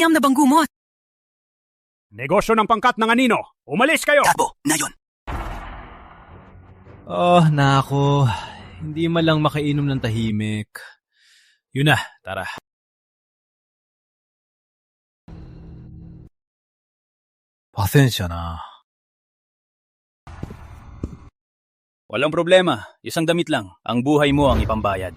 siyam na banggumot. Negosyo ng pangkat ng anino. Umalis kayo! Tabo, na yun. Oh, nako. Hindi man lang makainom ng tahimik. Yun na, tara. Pasensya na. Walang problema. Isang damit lang. Ang buhay mo ang ipambayad.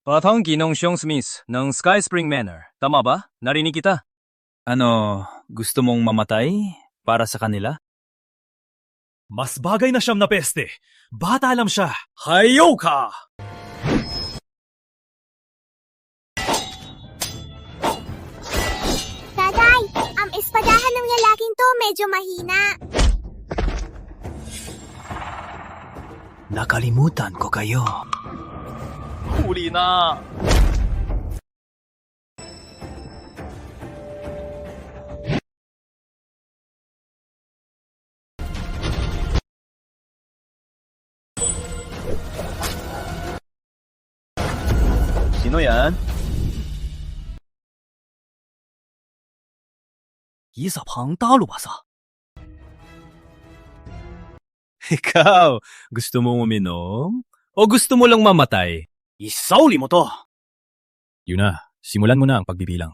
Patang Ginong Seong Smith ng Sky Spring Manor. Tama ba? Narinig kita. Ano, gusto mong mamatay para sa kanila? Mas bagay na siyam na peste. Bata alam siya. Hayo ka! Tatay, ang espadahan ng lalaking to medyo mahina. Nakalimutan ko kayo. Huli na! Sino yan? Isa pang talo ba sa? Ikaw, gusto mong uminom? O gusto mo lang mamatay? Isauli mo to! Yun na, simulan mo na ang pagbibilang.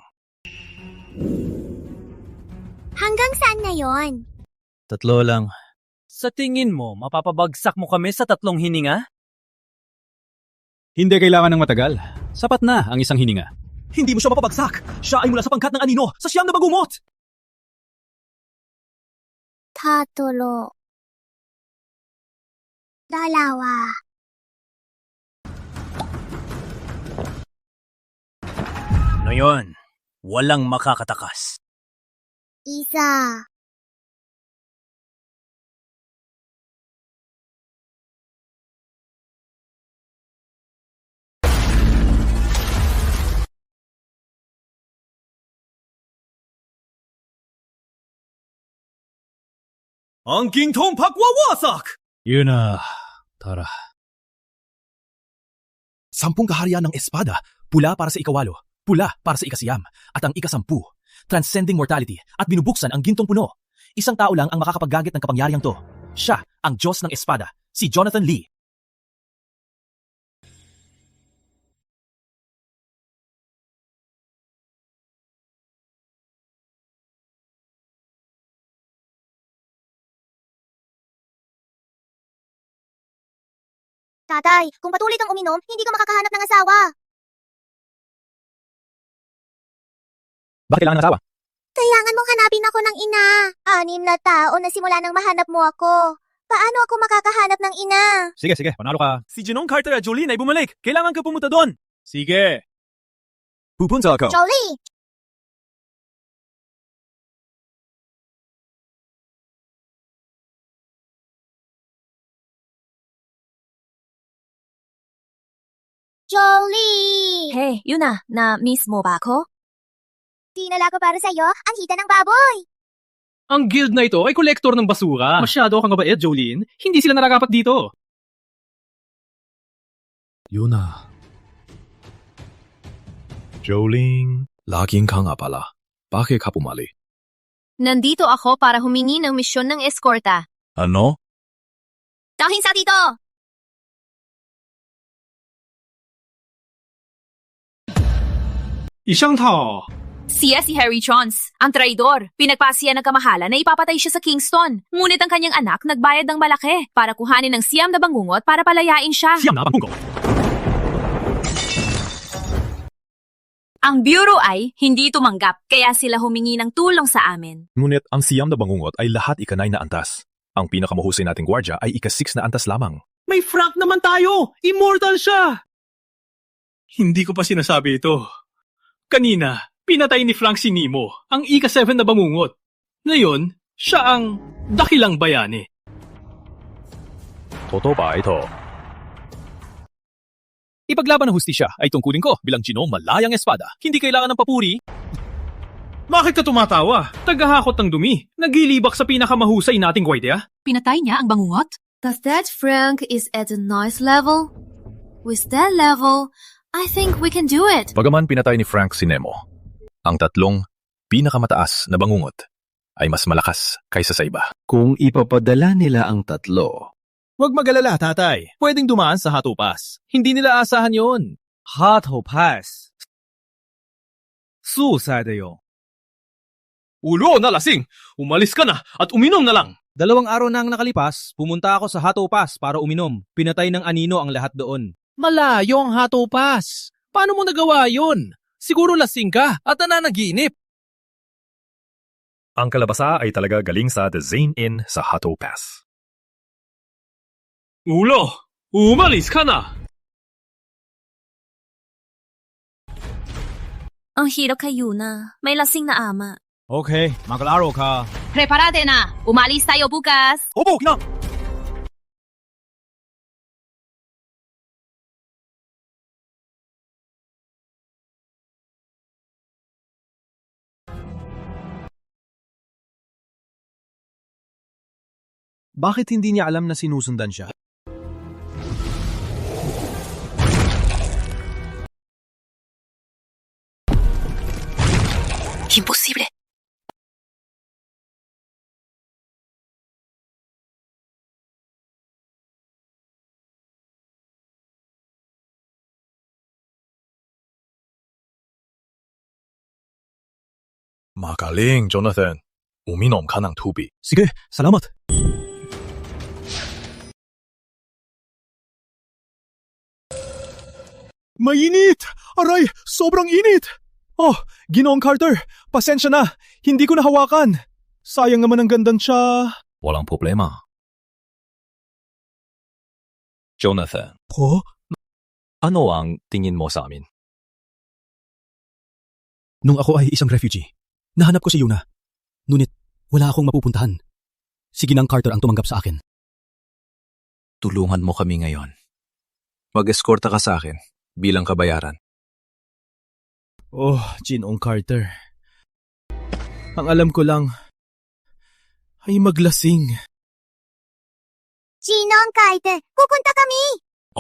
Hanggang saan na yon? 3 lang. Sa tingin mo, mapapabagsak mo kami sa 3 hininga? Hindi kailangan ng matagal. Sapat na ang isang hininga. Hindi mo siya mapabagsak! Siya ay mula sa pangkat ng anino sa siyam na bagumot! Tatulo. Dalawa. Ano yun? Walang makakatakas. Isa. Ang gintong pagwawasak! Yun na, tara. 10 kaharian ng espada, pula para sa ikawalo, pula para sa ikasiyam, at ang ika-10, transcending mortality, at binubuksan ang gintong puno. Isang tao lang ang makakapaggagit ng kapangyarihang to. Siya, ang Diyos ng espada, si Jonathan Lee. Tatay, kung patuloy kang uminom, hindi ka makakahanap ng asawa. Bakit kailangan ng asawa? Kailangan mong hanapin ako ng ina. 6 na tao na simula nang mahanap mo ako. Paano ako makakahanap ng ina? Sige, panalo ka. Si Janong Carter at Jolene ay bumalik. Kailangan ka pumunta doon. Sige. Pupunta ako. Jolie! Jolie! Hey, yun na-miss mo ba ako? Dinala ko para sa'yo ang hita ng baboy. Ang guild na ito ay kolektor ng basura. Masyado kang mabait, Jolene. Hindi sila nararapat dito. Yun na. Jolene, laging ka nga pala. Bakit ka pumali? Nandito ako para humingi ng misyon ng eskorta. Ano? Dahil sa dito! Isang tao. Siya si Harry Chons, ang traidor. Pinagpasiya ng kamahalan na ipapatay siya sa Kingston. Ngunit ang kanyang anak nagbayad ng malaki para kuhanin ng siyam na bangungot para palayain siya. Siyam na bangungot. Ang bureau ay hindi tumanggap, kaya sila humingi ng tulong sa amin. Ngunit ang siyam na bangungot ay lahat ika-9 na antas. Ang pinakamahusay nating gwardya ay ika-6 na antas lamang. May Frank naman tayo! Immortal siya! Hindi ko pa sinasabi ito. Kanina, pinatay ni Frank si Nemo, ang ika-7 na bangungot. Ngayon, siya ang dakilang bayani. Totoo ba ito? Ipaglaban ng hustisya ay tungkulin ko bilang Ginong Malayang Espada. Hindi kailangan ng papuri. Bakit ka tumatawa? Tagahakot ng dumi. Naglilibak sa pinakamahusay nating gwaidya. Pinatay niya ang bangungot? Does that Frank is at a nice level? With that level, I think we can do it. Bagaman pinatay ni Frank si Nemo, ang tatlong pinakamataas na bangungot ay mas malakas kaysa sa iba. Kung ipapadala nila ang tatlo. Huwag mag-alala, tatay. Pwedeng dumaan sa Hato Pass. Hindi nila asahan yon. Hato Pass. Suicide yun. Ulo na lasing! Umalis ka na at uminom na lang! 2 araw na ang nakalipas, pumunta ako sa Hato Pass para uminom. Pinatay ng anino ang lahat doon. Malayo ang Hato Pass. Paano mo nagawa yon? Siguro lasing ka at nananaginip. Ang kalabasa ay talaga galing sa The Zane Inn sa Hato Pass. Ulo! Umalis ka na! Ang hirap kay Yuna. May lasing na ama. Okay, maglaro ka. Preparate na! Umalis tayo bukas! Opo, kinang! Bakit hindi niya alam na sinusundan siya? Imposible! Magaling, Jonathan. Uminom ka ng tubig. Sige, salamat. Mainit! Aray, sobrang init! Oh, Ginoong Carter, pasensya na. Hindi ko nahawakan. Sayang naman ang gandang siya. Walang problema. Jonathan, Po? ano ang tingin mo sa amin? Nung ako ay isang refugee, nahanap ko si Yuna. Ngunit wala akong mapupuntahan. Si Ginang Carter ang tumanggap sa akin. Tulungan mo kami ngayon. Mag-eskorta ka sa akin bilang kabayaran. Oh, Ginoong Carter. Ang alam ko lang ay maglasing. Ginong Carter, pupunta kami!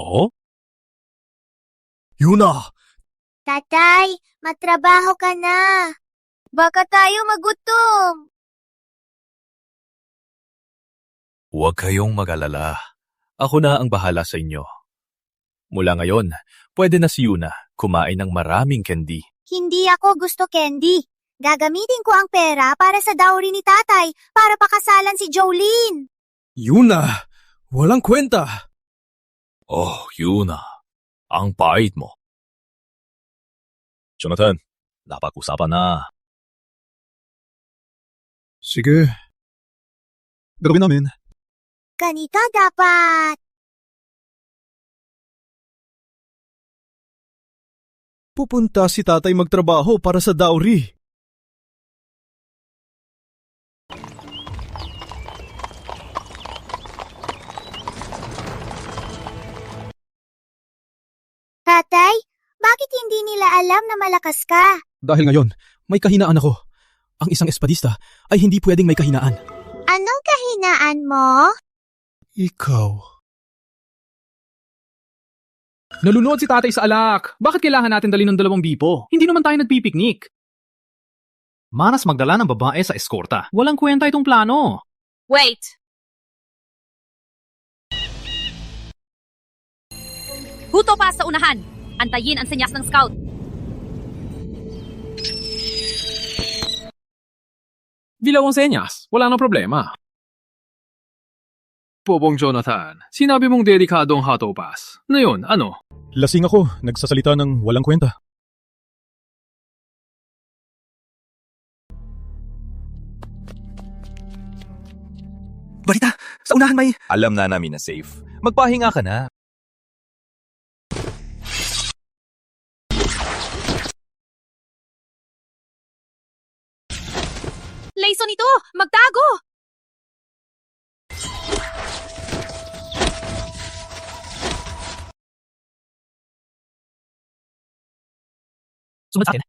Oo? Yuna! Tatay, matrabaho ka na. Baka tayo magutom. Huwag kayong mag-alala. Ako na ang bahala sa inyo. Mula ngayon, pwede na si Yuna kumain ng maraming candy. Hindi ako gusto candy. Gagamitin ko ang pera para sa dowry ni tatay para pakasalan si Jolene. Yuna! Walang kwenta! Oh, Yuna. Ang pait mo. Jonathan, napag-usapan na. Sige. Gawin namin. Ganito dapat. Pupunta si tatay magtrabaho para sa dowry. Tatay, bakit hindi nila alam na malakas ka? Dahil ngayon, may kahinaan ako. Ang isang espadista ay hindi pwedeng may kahinaan. Anong kahinaan mo? Ikaw. Nalunod si tatay sa alak. Bakit kailangan natin dali ng 2 bipo? Hindi naman tayo nagpipiknik. Manas magdala ng babae sa eskorta. Walang kwenta itong plano. Wait! Huto pa sa unahan! Antayin ang senyas ng scout. Dilaw ang senyas. Wala nang problema. Pobong Jonathan, sinabi mong dedikado ang Hato Pass. Na yun, ano? Lasing ako, nagsasalita ng walang kwenta. Balita, sa unahan may... Alam na namin na safe. Magpahinga ka na. Layson ito! Magtago! Sumunod sa akin.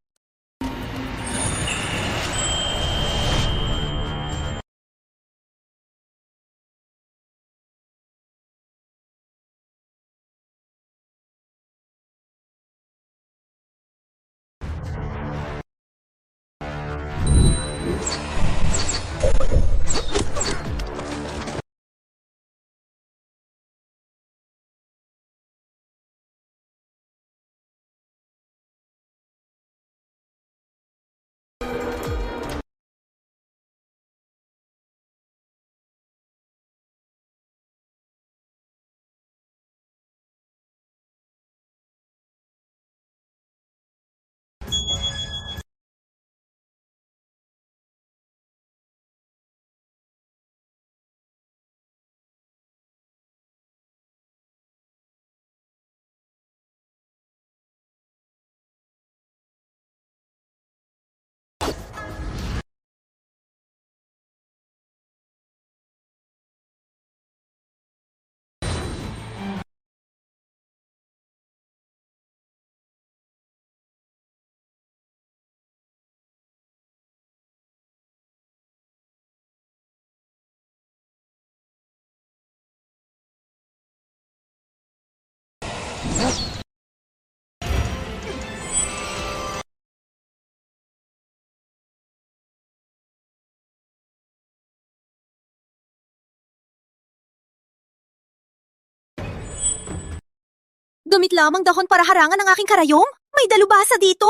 Dumit lamang dahon para harangan ang aking karayom? May dalubhasa dito.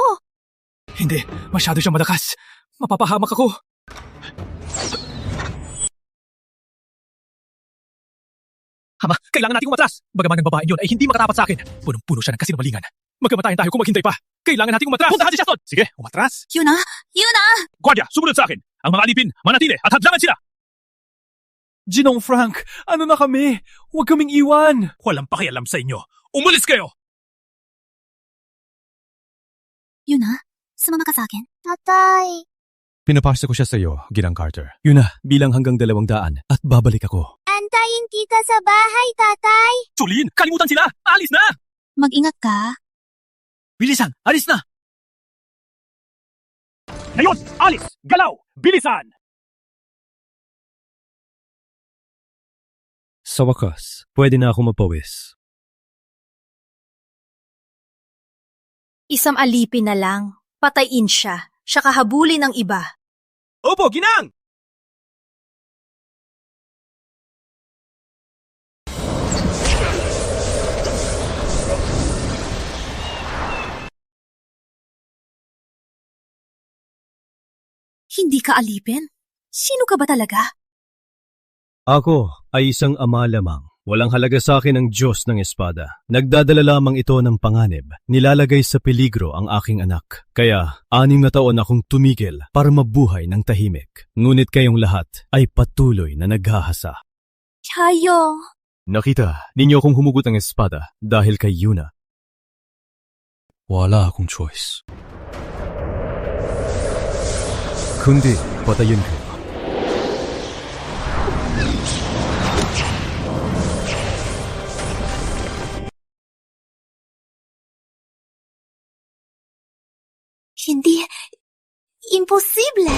Hindi, masyado siyang malakas. Mapapahamak ako. Ama, kailangan nating umatras. Bagaman ang babae yun ay hindi makatapat sa akin. Punong-puno siya ng kasinungalingan. Magkamatayan tayo kung maghintay pa. Kailangan nating umatras. Puntahan si Shaston! Sige, umatras. Yuna! Yuna! Guardia, sumunod sa akin! Ang mga alipin, manatili at hadlangan sila! Ginong Frank, ano na kami? Huwag kaming iwan. Walang pakialam sa inyo. Umalis kayo! Yuna, sumama ka sa akin. Tatay, Pinapasa ko siya sa iyo, Ginang Carter. Yun na, bilang hanggang 200 at babalik ako. antayin kita sa bahay, tatay. Julin, kalimutan sila! Alis na! Mag-ingat ka. Bilisan, alis na! Ngayon, alis! Galaw! Bilisan! Sa wakas, pwede na ako mapawis. Isang alipin na lang. Patayin siya. Siya kahabulin ng iba. Opo, Ginang! Hindi ka alipin? Sino ka ba talaga? Ako ay isang ama lamang. Walang halaga sa akin ang Diyos ng espada. Nagdadala lamang ito ng panganib. Nilalagay sa peligro ang aking anak. Kaya, 6 na taon akong tumigil para mabuhay ng tahimik. Ngunit kayong lahat ay patuloy na naghahasa. Chayo! Nakita ninyo akong humugot ng espada dahil kay Yuna. Wala akong choice. Kundi, patayin ko. Hindi. Imposible!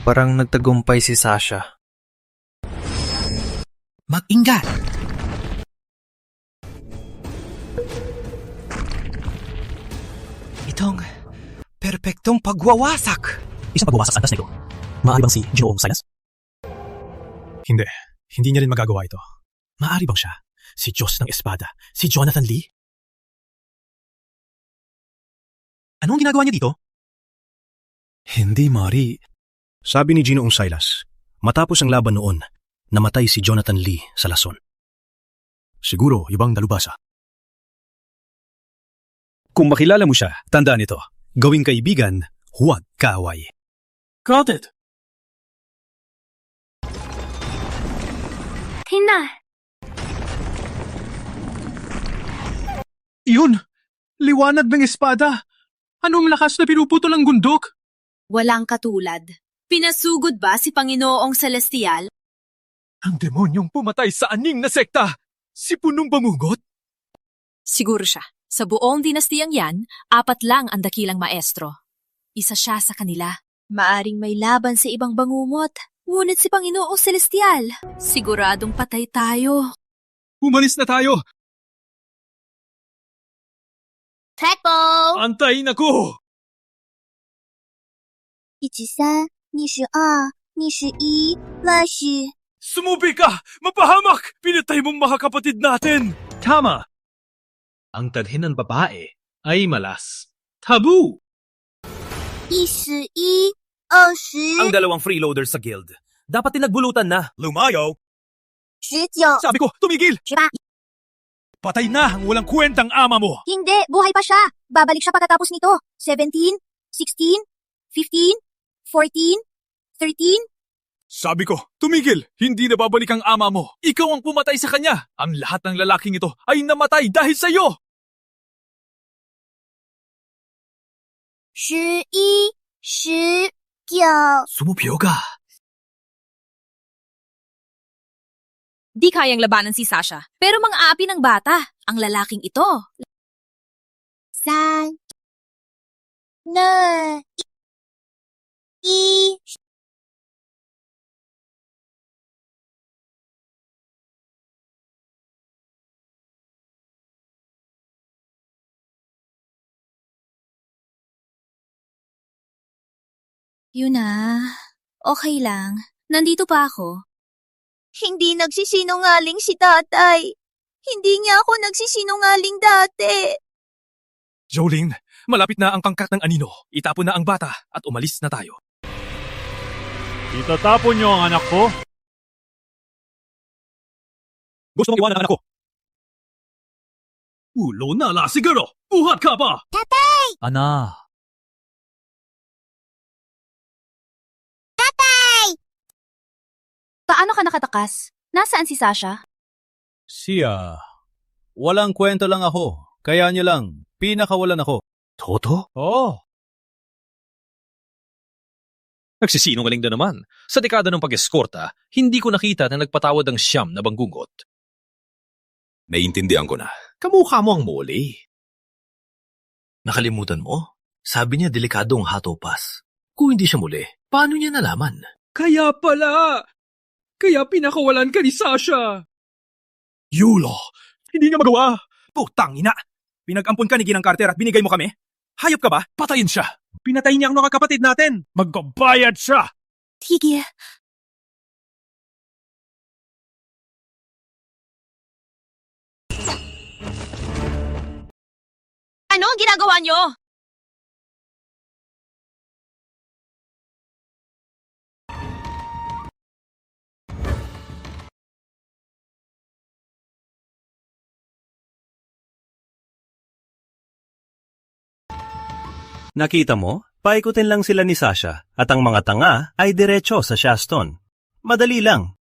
Parang nagtagumpay si Sasha. Mag-ingat! Itong perpektong pagwawasak. Isang pagwawasak sa antas nito. Maaari bang si Ginoong Silas? Hindi. Hindi niya rin magagawa ito. Maaari bang siya? Si Diyos ng Espada? Si Jonathan Lee? Ano ang ginagawa niya dito? Hindi, Mari. Sabi ni Ginoong Silas, matapos ang laban noon, namatay si Jonathan Lee sa lason. Siguro, ibang dalubhasa. Kung makilala mo siya, tandaan ito. Gawing kaibigan, huwag kaaway. Got it. Tina! Yun! Liwanag ng espada! Anong lakas na pinuputol ang gundok? Walang katulad. Pinasugod ba si Panginoong Celestial? Ang demonyong pumatay sa 6 na sekta! Si Punong Bangungot? Siguro siya. Sa buong dinastiyang yan, 4 lang ang dakilang maestro. Isa siya sa kanila. Maaring may laban sa ibang bangungot. Ngunit si Panginoong Celestial, siguradong patay tayo. Umalis na tayo! Tekbo! Antayin ako! 113，你是2，你是1，我是 Sumubi ka! Mapahamak! Pinatay mong mga kapatid natin! Tama! Ang tadhin ng babae ay malas. Tabu! 11，20。 Ang dalawang freeloader sa guild. Dapat tinagbulutan na. Lumayo! 19。 Sabi ko, tumigil! 18。 Patay na ang walang kwentang ama mo! Hindi, buhay pa siya. Babalik siya pagkatapos nito. 17, 16, 15, 14, 13. Sabi ko, tumigil! Hindi na babalik ang ama mo! Ikaw ang pumatay sa kanya! Ang lahat ng lalaking ito ay namatay dahil sa iyo! 11、19。 Sumubyo ka. Di kayang labanan si Sasha, pero mga api ng bata, ang lalaking ito. 3、2、1。 Yuna, okay lang. Nandito pa ako. Hindi nagsisinungaling si tatay. Hindi niya ako nagsisinungaling dati. Jolene, malapit na ang pangkat ng anino. Itapon na ang bata at umalis na tayo. Itatapon niyo ang anak ko? Gusto mong iwanan ang anak ko? Ulo na la siguro! Buhat ka ba? Ana, Paano ka nakatakas? Nasaan si Sasha? Siya, walang kwento lang ako. Kaya niyo lang, pinakawalan ako. Toto? Oo. Nagsisinungaling na naman. Sa dekada ng pag-eskorta, hindi ko nakita na nagpatawad ang siyam na banggungot. Naiintindihan ko na. Kamukha mo ang mole. Nakalimutan mo? Sabi niya delikadong hatopas. Kung hindi siya muli, paano niya nalaman? Kaya pala! Kaya pinakawalan ka ni Sasha! Yulo! Hindi niya magawa! Putang ina! Pinag-ampun ka ni Ginang Carter at binigay mo kami? Hayop ka ba? Patayin siya! Pinatay niya ang mga kapatid natin! magbabayad siya! Tigil. Ano ang ginagawa niyo? Nakita mo? Paikutin lang sila ni Sasha at ang mga tanga ay diretso sa Shaston. Madali lang.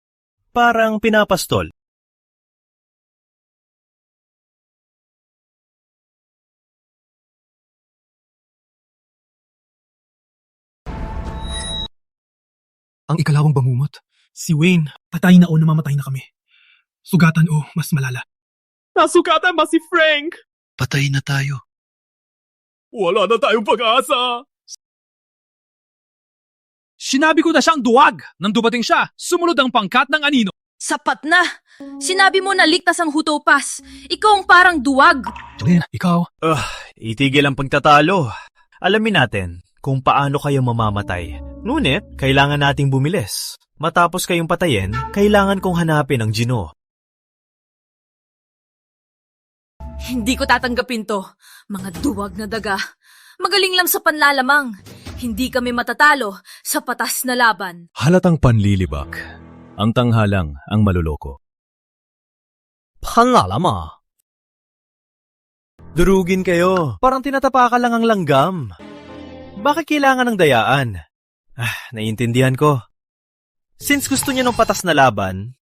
Parang pinapastol. Ang ikalawang bangungot. Si Wayne, patay na o namamatay na kami. Sugatan o mas malala. Nasugatan ba si Frank? Patay na tayo. Wala na tayong pag-asa! Sinabi ko na siyang duwag! Nang dumating siya, sumunod ang pangkat ng anino. Sapat na! Sinabi mo na ligtas ang hutopas. Ikaw ang parang duwag. Jolene, ikaw. Itigil ang pagtatalo. Alamin natin kung paano kayo mamamatay. Ngunit, kailangan nating bumilis. Matapos kayong patayin, kailangan kong hanapin ang Gino. Hindi ko tatanggapin to. Mga duwag na daga. Magaling lang sa panlalamang. Hindi kami matatalo sa patas na laban. Halatang panlilibak. Ang tanghalang ang maluloko. Pangalama. Durugin kayo. Parang tinatapakan lang ang langgam. Bakit kailangan ng dayaan? Naiintindihan ko. Since gusto niyo ng patas na laban,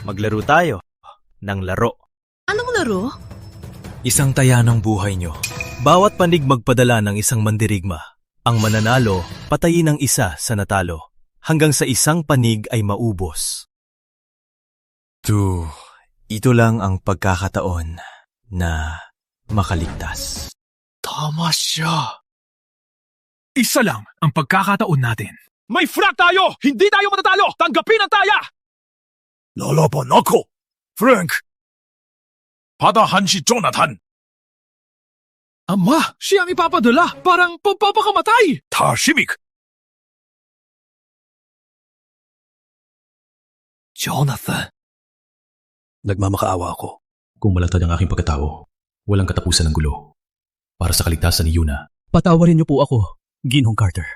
maglaro tayo ng laro. Anong laro? Isang taya ng buhay nyo. Bawat panig magpadala ng isang mandirigma. Ang mananalo, patayin ang isa sa natalo. Hanggang sa isang panig ay maubos. Ito lang ang pagkakataon na makaligtas. Tama siya. Isa lang ang pagkakataon natin. May frak tayo! Hindi tayo matatalo! Tanggapin ang taya! Lalaban ako! Frank! Padahan si Jonathan! Ama, siya ang ipapadala. Parang pagpapakamatay. Tahimik! Jonathan! Nagmamakaawa ako. Kung malatad ang aking pagkatao, walang katapusan ng gulo. Para sa kaligtasan ni Yuna. Patawarin niyo po ako, Ginong Carter.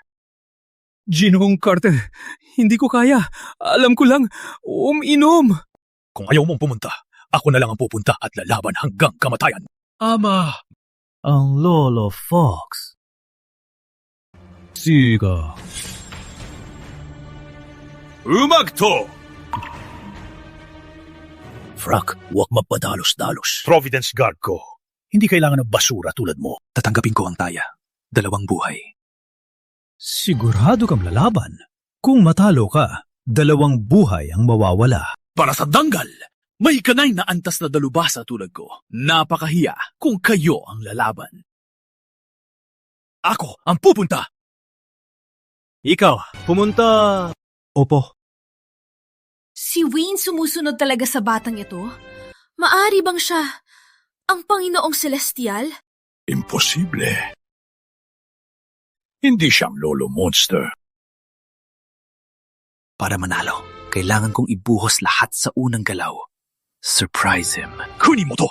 Ginoong Carter, hindi ko kaya. Alam ko lang, uminom. Kung ayaw mong pumunta, ako na lang ang pupunta at lalaban hanggang kamatayan. Ama. Ang Lolo Fox. Siga. Umagto! Frank, huwag mapadalos-dalos. Providence Guard ko. Hindi kailangan ng basura tulad mo. Tatanggapin ko ang taya. 2 buhay. Sigurado kang lalaban. Kung matalo ka, 2 buhay ang mawawala. Para sa danggal, may kanay na antas na dalubhasa tulad ko. Napakahiya kung kayo ang lalaban. Ako ang pupunta! Ikaw, pumunta... Opo. Si Wayne sumusunod talaga sa batang ito? Maari bang siya ang Panginoong Celestial? Imposible. Hindi siyang lolo monster. Para manalo, kailangan kong ibuhos lahat sa unang galaw. Surprise him. Kunin mo to!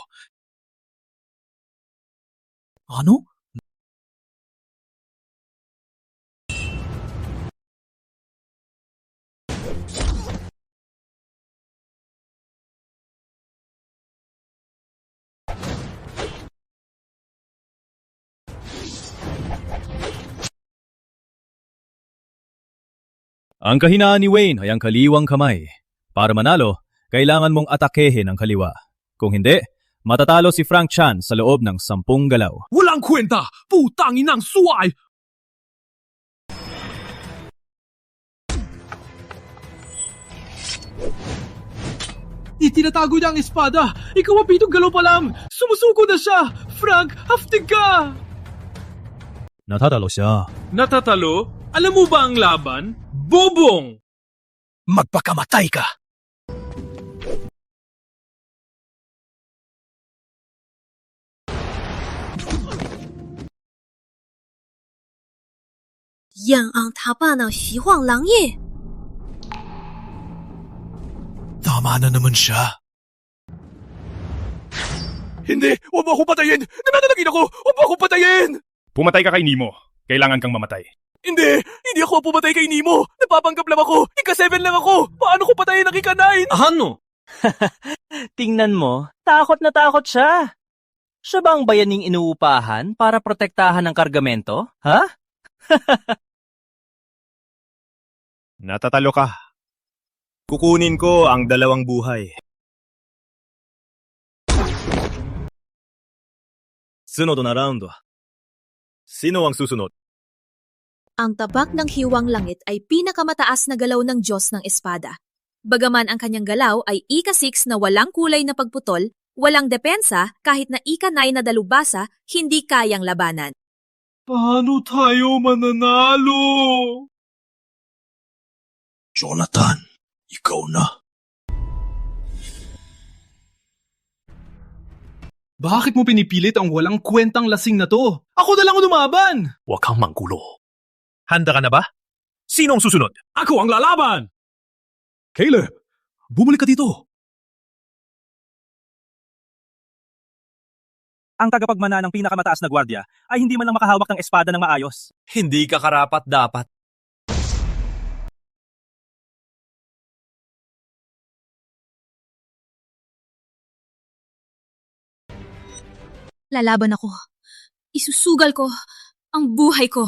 Ano? Ang kahinaan ni Wayne ay ang kaliwang kamay. Para manalo, kailangan mong atakehin ang kaliwa. Kung hindi, matatalo si Frank Chan sa loob ng 10 galaw. Walang kwenta! Putangin ng suway! Itinatago niya ang espada! Ikaw ang 7 galaw pa lang! Sumusuko na siya! Frank, haftig ka! Natatalo siya. Natatalo? Alam mo ba ang laban? Bobong! Magpakamatay ka! Yan ang tapa ng Xihwang Langye. Tama na naman siya. Hindi! Huwag mo akong patayin! Nananalagin ako! Huwag mo akong patayin! Pumatay ka kay Nemo. Kailangan kang mamatay. Hindi! Hindi ako pumatay kay Nemo! Napapanggap lang ako! Ika-7 lang ako! Paano ko patayin ang ika-9? Ano? Tingnan mo, takot na takot siya. Siya ba ang bayaning inuupahan para protektahan ng kargamento? Ha? Natatalo ka. Kukunin ko ang 2 buhay. Sunod na round. Sino ang susunod? Ang tabak ng Hiwang Langit ay pinakamataas na galaw ng Diyos ng Espada. Bagaman ang kanyang galaw ay ika-6 na walang kulay na pagputol, walang depensa kahit na ika-9 na dalubhasa, hindi kayang labanan. Paano tayo mananalo? Jonathan, ikaw na. Bakit mo pinipilit ang walang kwentang lasing na to? Ako na lang ang lumaban! Huwag kang manggulo. Handa ka na ba? Sino ang susunod? Ako ang lalaban! Caleb, bumalik ka dito. Ang tagapagmana ng pinakamataas na gwardya ay hindi man lang makahawak ng espada ng maayos. Hindi ka karapat dapat. Lalaban ako. Isusugal ko ang buhay ko.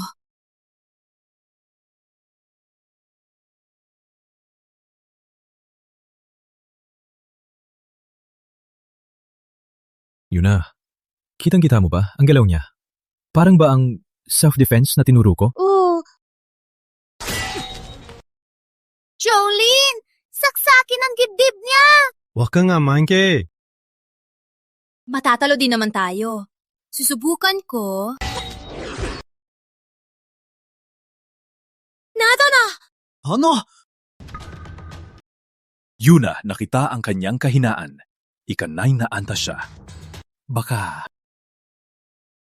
Yuna, kitang-kita mo ba ang galaw niya? Parang ba ang self-defense na tinuro ko? Oo. Jolene! Saksakin ang dibdib niya! Wag ka nga, Manke. Matatalo din naman tayo. Susubukan ko. Nado na! Ano? Yuna nakita ang kanyang kahinaan. Ika-9 na antas siya. Baka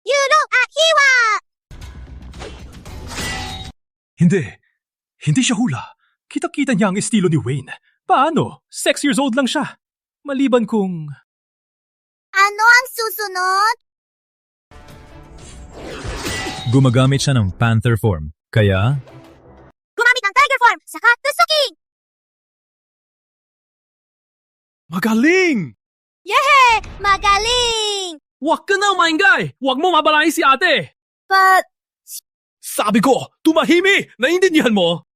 Yuro, hiwa! Hindi siya hula. Kita-kita niya ang estilo ni Wayne. Paano? 6 years old lang siya. Maliban kung... Ano ang susunod? Gumagamit siya ng panther form, kaya Gumamit ng tiger form, saka tusuking! Magaling! Yehey! Magaling! Wag ka na, Maingay! Wag mo mabalahin si ate! But... Sabi ko, tumahimi! Naintindihan mo?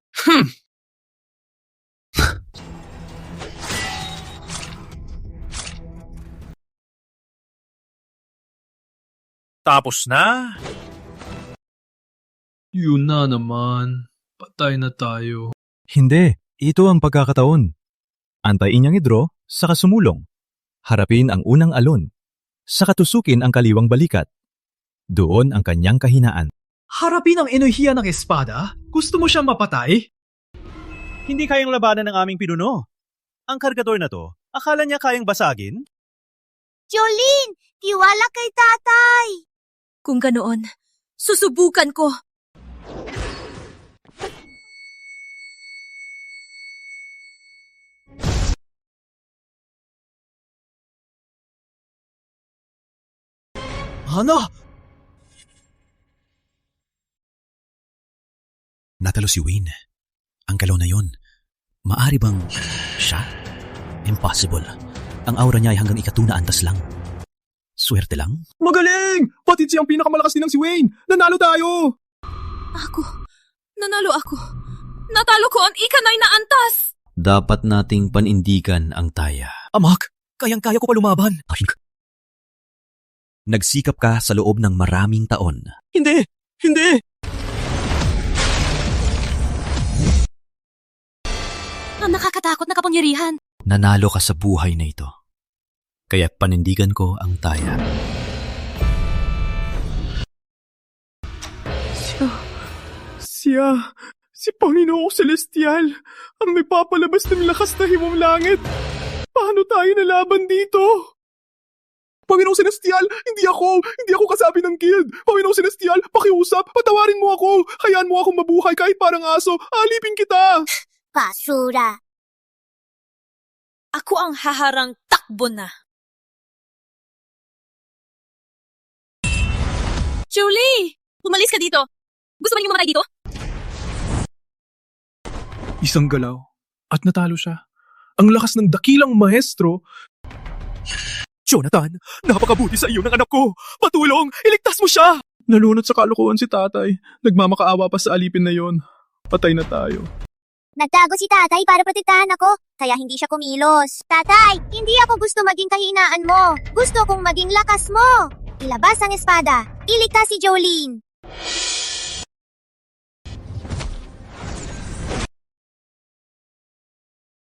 Tapos na? yun na naman. Patay na tayo. Hindi, ito ang pagkakataon. Antayin niyang i-draw, saka sumulong. Harapin ang unang alon. Saka tusukin ang kaliwang balikat. Doon ang kanyang kahinaan. Harapin ang enerhiya ng espada? Gusto mo siyang mapatay? Hindi kayang labanan ng aming pinuno. Ang kargador na to, akala niya kayang basagin? Jolene! Tiwala kay tatay! Kung ganoon, susubukan ko. Ano? Natalo si Wayne. Ang galaw na yon. Maari bang siya? Impossible. Ang aura niya ay hanggang ikatuna antas lang. Swerte lang? Magaling! Patid siyang pinakamalakas din ng si Wayne! Nanalo tayo! Nanalo ako. Natalo ko ang ikanay na antas! Dapat nating panindigan ang taya. Amak, kayang-kaya ko pa lumaban. Nagsikap ka sa loob ng maraming taon. Hindi! Hindi! Ang nakakatakot na kapangyarihan. Nanalo ka sa buhay na ito. Kaya panindigan ko ang taya. Si Panginoong Celestial, ang may papalabas ng lakas na himong langit. Paano tayo nalaban dito? Panginoong Celestial, hindi ako kasabi ng guild. Panginoong Celestial, pakiusap, patawarin mo ako. Hayaan mo akong mabuhay kahit parang aso. Alipin kita. Basura! Ako ang haharang takbo na. Julie! Umalis ka dito! Gusto mo niyong mamatay dito? Isang galaw at natalo siya. Ang lakas ng dakilang maestro. Jonathan, napakabuti sa iyo ng anak ko. Patulong, iligtas mo siya. Nalunod sa kalokohan si tatay. Nagmamakaawa pa sa alipin na yon. Patay na tayo. Nagtago si tatay para protektahan ako, kaya hindi siya kumilos. Tatay, hindi ako gusto maging kahinaan mo. Gusto kong maging lakas mo. Ilabas ang espada. Iligtas si Jolene.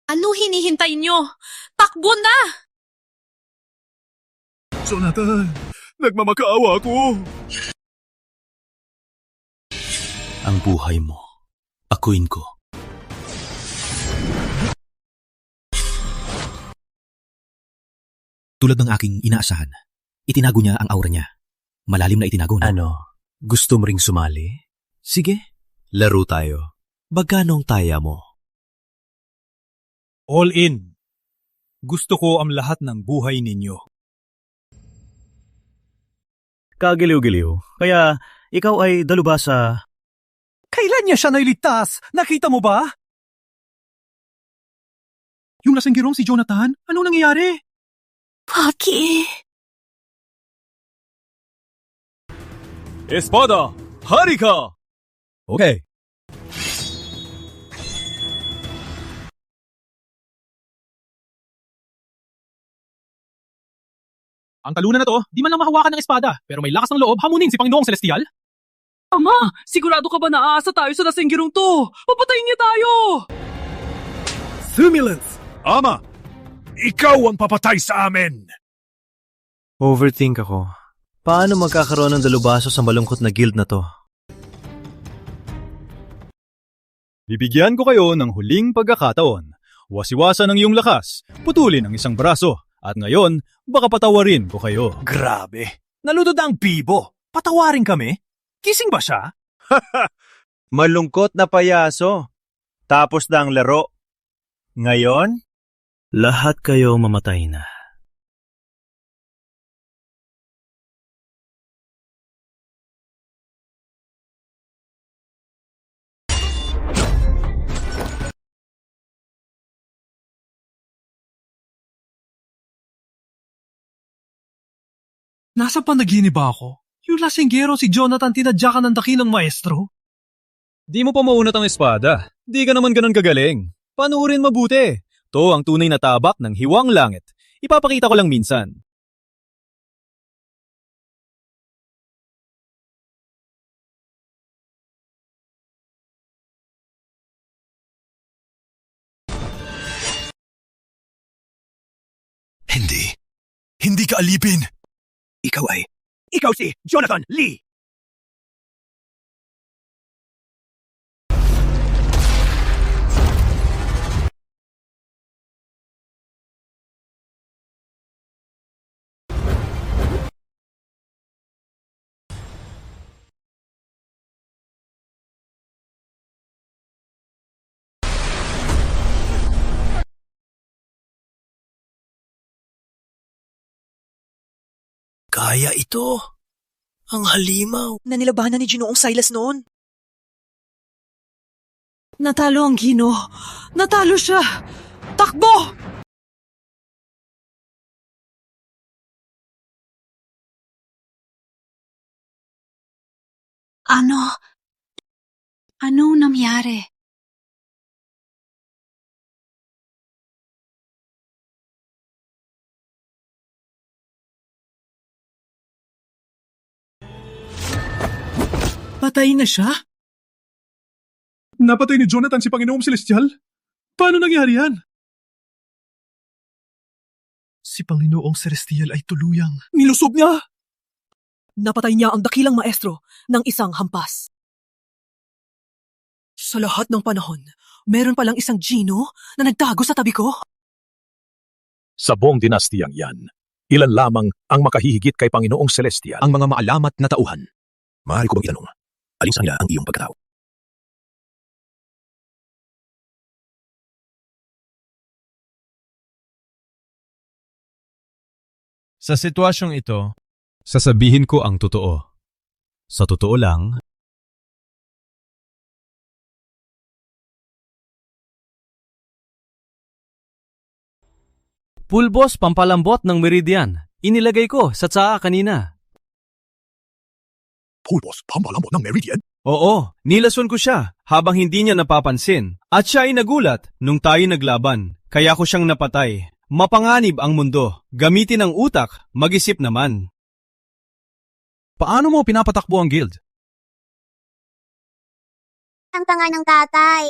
Ano hinihintay niyo? Takbo na! Jonathan, nagmamakaawa ako. Ang buhay mo, akuin ko. Tulad ng aking inaasahan, itinago niya ang aura niya. Malalim na itinago na. Ano? Gusto mo ring sumali? Sige, laro tayo. Magkano ang taya mo? All in. Gusto ko ang lahat ng buhay ninyo. Kagiliw-giliw. Kaya ikaw ay dalubhasa. Kailan niya siya nailigtas? Nakita mo ba? Yung lasanggirong si Jonathan, anong nangyayari? Paki! Espada, hari ka! Okay. Ang talunan na to, di man lang mahawakan ng espada, pero may lakas ng loob hamunin si Panginoong Celestial. Ama, sigurado ka ba na aasa tayo sa lasanggirong to? Papatayin niya tayo! Similance! Ama! Ikaw ang papatay sa amin! Overthink ako. Paano magkakaroon ng dalubaso sa malungkot na guild na to? Bibigyan ko kayo ng huling pagkakataon. Wasiwasan ang iyong lakas, putulin ang isang braso, at ngayon, baka patawarin ko kayo. Grabe! Nalunod na ang bibo! Patawarin kami? Kising ba siya? Malungkot na payaso. Tapos na ang laro. Ngayon, Lahat kayo mamatay na. Nasa panaginip ba ako? Yung lasinggero si Jonathan tinadyakan ng dakilang maestro? Di mo pa maunat ang espada. Di ka naman ganun kagaling. Panuurin mabuti. To ang tunay na tabak ng hiwang langit. Ipapakita ko lang minsan. Hindi. Hindi ka alipin. Ikaw si Jonathan Lee! Kaya ito. Ang halimaw. Nanilabanan ni Ginoong Silas noon. Natalo ang Gino. Natalo siya. Takbo! Ano nangyari? Patay na siya? Napatay ni Jonathan si Panginoong Celestial? Paano nangyari yan? Si Panginoong Celestial ay tuluyang nilusob niya. Napatay niya ang dakilang maestro ng isang hampas. Sa lahat ng panahon, meron palang isang Gino na nagtago sa tabi ko. Sa buong dinastiyang yan, ilan lamang ang makahihigit kay Panginoong Celestial? Ang mga maalamat na tauhan. Maaari ko bang itanong, alin sa kanila ang iyong pagkatao? Sa sitwasyong ito, sasabihin ko ang totoo. Sa totoo lang, Pulbos pampalambot ng meridian. Inilagay ko sa tsaa kanina. Pulbos, pampalambot ng meridian? oo, nilason ko siya habang hindi niya napapansin. At siya ay nagulat nung tayo naglaban. Kaya ko siyang napatay. Mapanganib ang mundo. Gamitin ang utak, mag-isip naman. Paano mo pinapatakbo ang guild? Ang tanga ng tatay.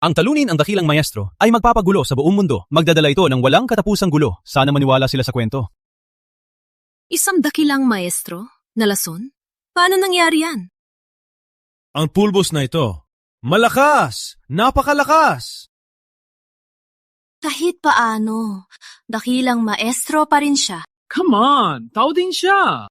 Ang talunin ang dakilang maestro ay magpapagulo sa buong mundo. Magdadala ito ng walang katapusang gulo. Sana maniwala sila sa kwento. Isang dakilang maestro? Nalason? Paano nangyari yan? Ang pulbos na ito, malakas! Napakalakas! Kahit paano, dakilang maestro pa rin siya. Come on, tao din siya.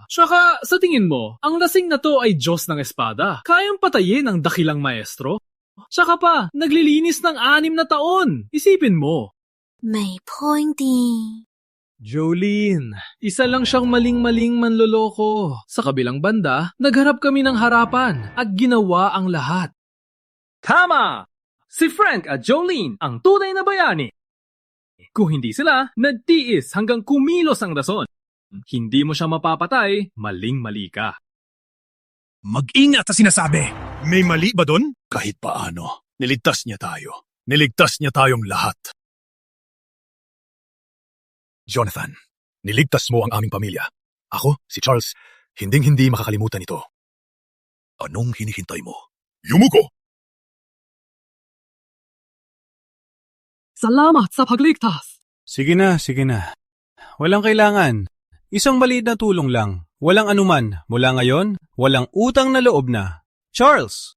Tsaka, sa tingin mo, ang lasing na to ay Diyos ng espada. Kayang patayin ang dakilang maestro? Tsaka pa, naglilinis ng 6 na taon. Isipin mo. May pointing. Jolene, isa lang siyang maling-maling manloloko. Sa kabilang banda, nagharap kami ng harapan at ginawa ang lahat. Tama! Si Frank at Jolene ang tunay na bayani. Kung hindi sila, nagtiis hanggang kumilos ang rason. Hindi mo siya mapapatay, maling-mali ka. Mag-ingat sa sinasabi! May mali ba doon? Kahit paano, niligtas niya tayo. Niligtas niya tayong lahat. Jonathan, niligtas mo ang aming pamilya. Ako, si Charles, hinding-hindi makakalimutan ito. Anong hinihintay mo? Yumuko! Salamat sa pagligtas. Sige na, sige na. Walang kailangan. Isang maliit na tulong lang. Walang anuman. Mula ngayon, walang utang na loob na. Charles!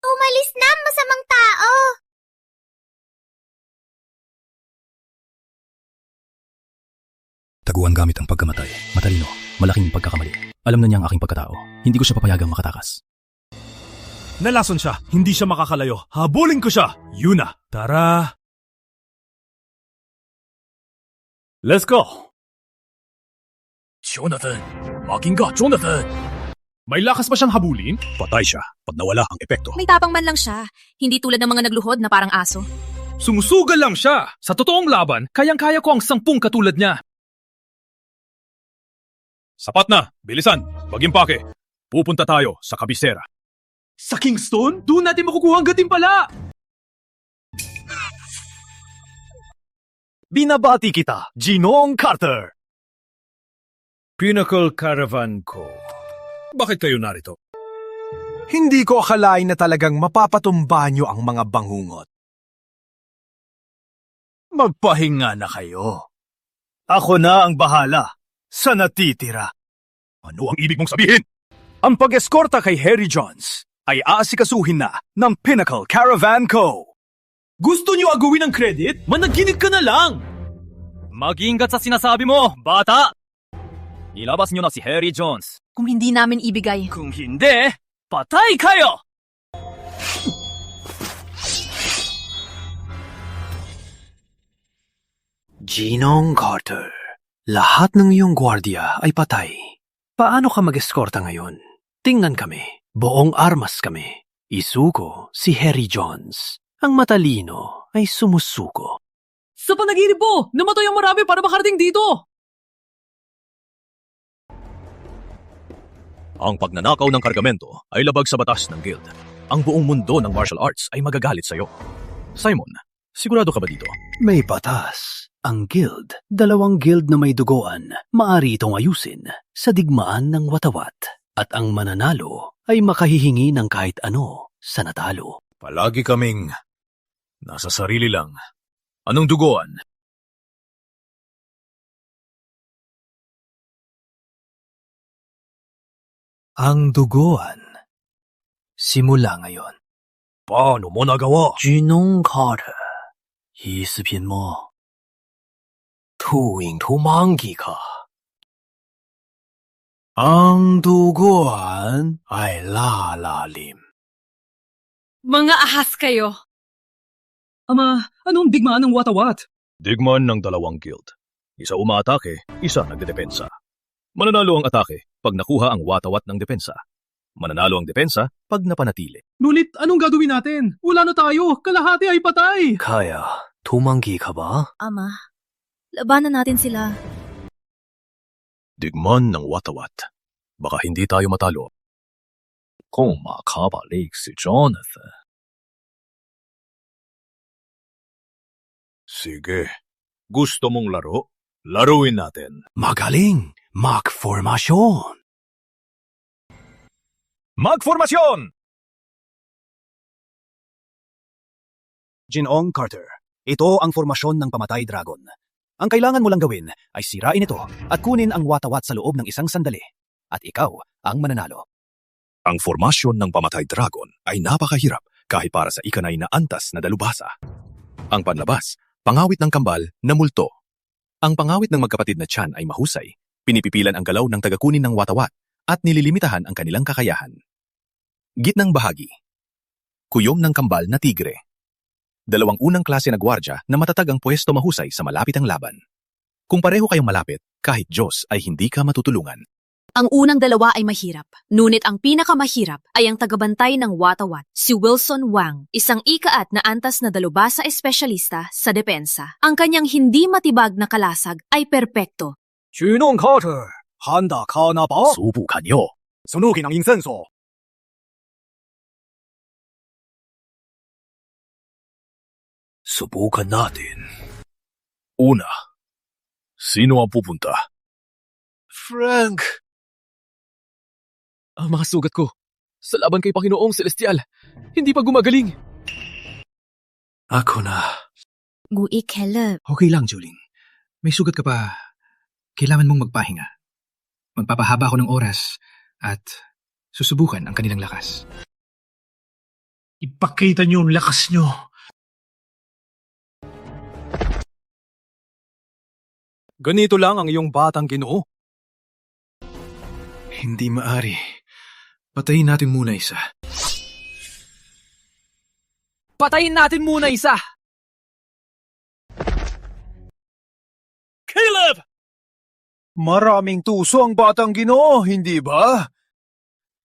Umalis na, masamang tao! Taguan gamit ang pagkamatay. Matalino, malaking pagkakamali. Alam na niya ang aking pagkatao. Hindi ko siya papayagang makatakas. Nalason siya. Hindi siya makakalayo. Habulin ko siya. Yuna. Tara. Let's go. Jonathan! Maging ka, Jonathan! May lakas pa siyang habulin? Patay siya pag nawala ang epekto. May tapang man lang siya. Hindi tulad ng mga nagluhod na parang aso. Sumusugal lang siya. Sa totoong laban, kayang-kaya ko ang 10 katulad niya. Sapat na! Bilisan! Mag-impake! Pupunta tayo sa kabisera. Sa Kingston? Doon natin makukuha ang gating pala! Binabati kita, Ginoong Carter! Pinnacle Caravan Co. Bakit kayo narito? Hindi ko akalain na talagang mapapatumba nyo ang mga bangungot. Magpahinga na kayo. Ako na ang bahala sa natitira. Ano ang ibig mong sabihin? Ang pag-eskorta kay Harry Johns ay aasikasuhin na ng Pinnacle Caravan Co. Gusto niyo agawin ang credit? Managinip ka na lang! Mag-ingat sa sinasabi mo, bata! Ilabas niyo na si Harry Jones. Kung hindi namin ibigay. Kung hindi, patay kayo! Ginong Carter, lahat ng iyong gwardiya ay patay. Paano ka mag-eskorta ngayon? Tingnan kami, buong armas kami. Isuko si Harry Johns. Ang matalino ay sumusuko. Sa panaginip mo, namatay ang marami para makarating dito! Ang pagnanakaw ng kargamento ay labag sa batas ng guild. Ang buong mundo ng martial arts ay magagalit sa'yo. Simon, sigurado ka ba dito? May batas. Ang guild, 2 guild na may dugoan, maari itong ayusin sa digmaan ng watawat. At ang mananalo ay makahihingi ng kahit ano sa natalo. Palagi kaming nasa sarili lang. Anong dugoan? Ang dugoan. Simula ngayon. Paano mo nagawa? Ginong Carter. Isipin mo. Tuwing tumanggi ka. Ang dugoan ay lalalim. Mga ahas kayo. Ama, anong digmaan ng watawat? Digman ng 2 guild. Isa umaatake, isa nagdedepensa. Mananalo ang atake pag nakuha ang watawat ng depensa. Mananalo ang depensa pag napanatili. Ngunit anong gagawin natin? Wala na tayo, kalahati ay patay! Kaya, tumanggi ka ba? Ama, labanan natin sila. Digman ng watawat. Baka hindi tayo matalo. Kung makabalik si Jonathan. Sige. Gusto mong laro? Laruin natin. Magaling! Magformasyon! Magformasyon! Ginoong Carter, ito ang formasyon ng Pamatay Dragon. Ang kailangan mo lang gawin ay sirain ito at kunin ang watawat sa loob ng isang sandali. At ikaw ang mananalo. Ang formasyon ng Pamatay Dragon ay napakahirap kahit para sa ikanay na antas na dalubhasa. Ang panlabas, pangawit ng kambal na multo. Ang pangawit ng magkapatid na tiyan ay mahusay. Pinipipilan ang galaw ng tagakunin ng watawat at nililimitahan ang kanilang kakayahan. Gitnang bahagi. Kuyom ng kambal na tigre. 2 unang klase na gwardya na matatag ang pwesto mahusay sa malapit ang laban. Kung pareho kayong malapit, kahit Diyos ay hindi ka matutulungan. Ang unang 2 ay mahirap, ngunit ang pinakamahirap ay ang tagabantay ng watawat, si Wilson Wang, isang ikaat na antas na dalubhasa espesyalista sa depensa. Ang kanyang hindi matibag na kalasag ay perpekto. Ginong Carter, handa ka na ba? Subukan niyo. Sunugin ang insenso. Subukan natin. Una, sino ang pupunta? Frank! Ang mga sugat ko sa laban kay Panginoong Celestial, hindi pa gumagaling. Ako na. Gui Caleb. Okay lang, Jolene. May sugat ka pa. Kailangan mong magpahinga. Magpapahaba ako ng oras at susubukan ang kanilang lakas. Ipakita niyo ang lakas niyo. Ganito lang ang iyong batang Ginoo. Hindi maari. Patayin natin muna isa. Patayin natin muna isa! Caleb! Maraming tuso ang batang Ginoo, hindi ba?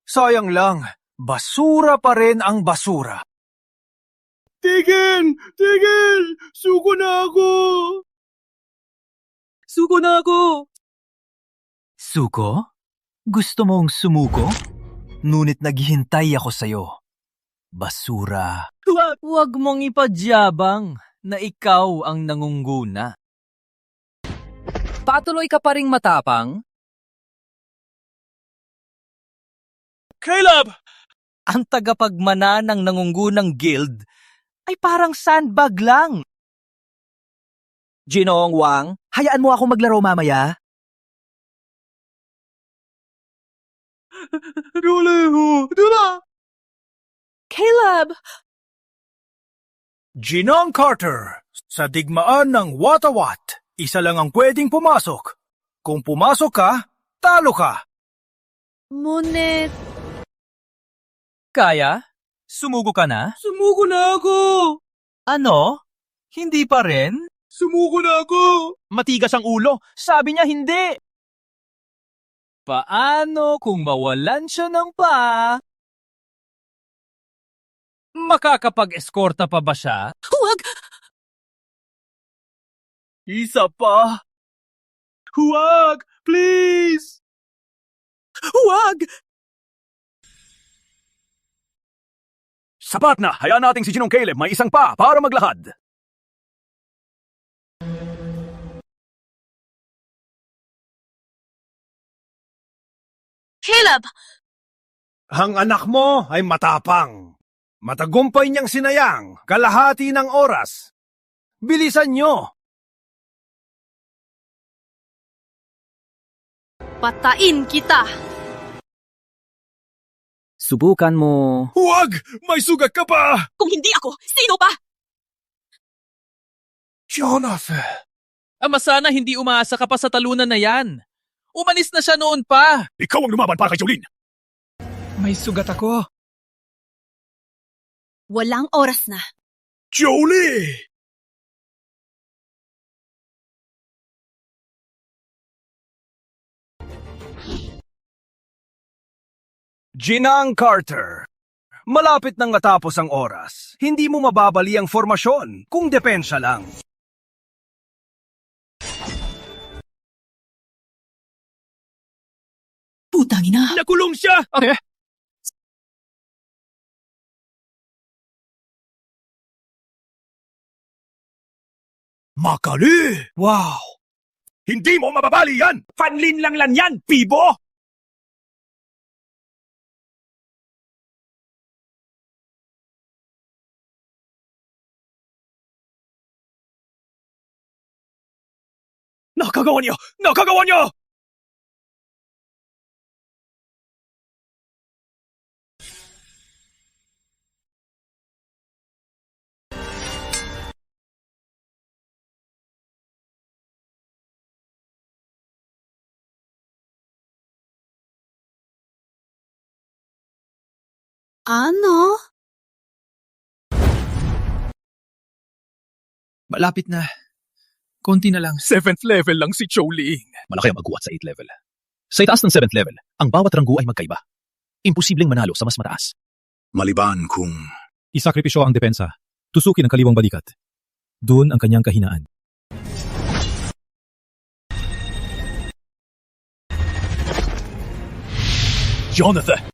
Sayang lang, basura pa rin ang basura. Tigil! Tigil! Suko na ako! Suko na ako! Suko? Gusto mong sumuko? Ngunit naghihintay ako sa'yo. Basura. Huwag mong ipadyabang na ikaw ang nangungguna. Patuloy ka pa ring matapang? Caleb! Ang tagapagmana ng nangunggunang guild ay parang sandbag lang. Ginoong Wang, hayaan mo ako maglaro mamaya. Caleb! Ginong Carter, sa digmaan ng Watawat, isa lang ang pwedeng pumasok. Kung pumasok ka, talo ka. Ngunit... Kaya? Sumugo ka na? Sumuko na ako! Ano? Hindi pa rin? Sumuko na ako! Matigas ang ulo. Sabi niya hindi. Paano kung mawalan siya ng paa? Makakapag-eskorta pa ba siya? Huwag! Isa pa! Huwag! Please! Huwag! Sapat na! Hayaan natin si Ginong Caleb may isang pa para maglakad. Caleb! Ang anak mo ay matapang. Matagumpay niyang sinayang kalahati ng oras. Bilisan niyo! Patain kita! Subukan mo. Huwag! May sugat ka pa! Kung hindi ako, sino pa? Jonathan! Ama, sana hindi umaasa ka pa sa talunan na yan. Umalis na siya noon pa. Ikaw ang lumaban para kay Jolene! May sugat ako. Walang oras na. Jolie! Ginang Carter, malapit nang matapos ang oras. Hindi mo mababali ang formasyon kung depensa lang. Putang ina! Nakulong siya! Ate! Makali! Wow! Hindi mo mababali yan! Panlin lang yan, Pibo! Nakagawa niyo! Nakagawa niyo! Ano? Malapit na. Konti na lang. 7th level lang si Jolie. Malaki ang agwat sa 8th level. Sa itaas ng 7th level, ang bawat ranggo ay magkaiba. Imposibleng manalo sa mas mataas. Maliban kung Isakripisyo ang depensa. Tusukin ang kaliwang balikat. Doon ang kanyang kahinaan. Jonathan!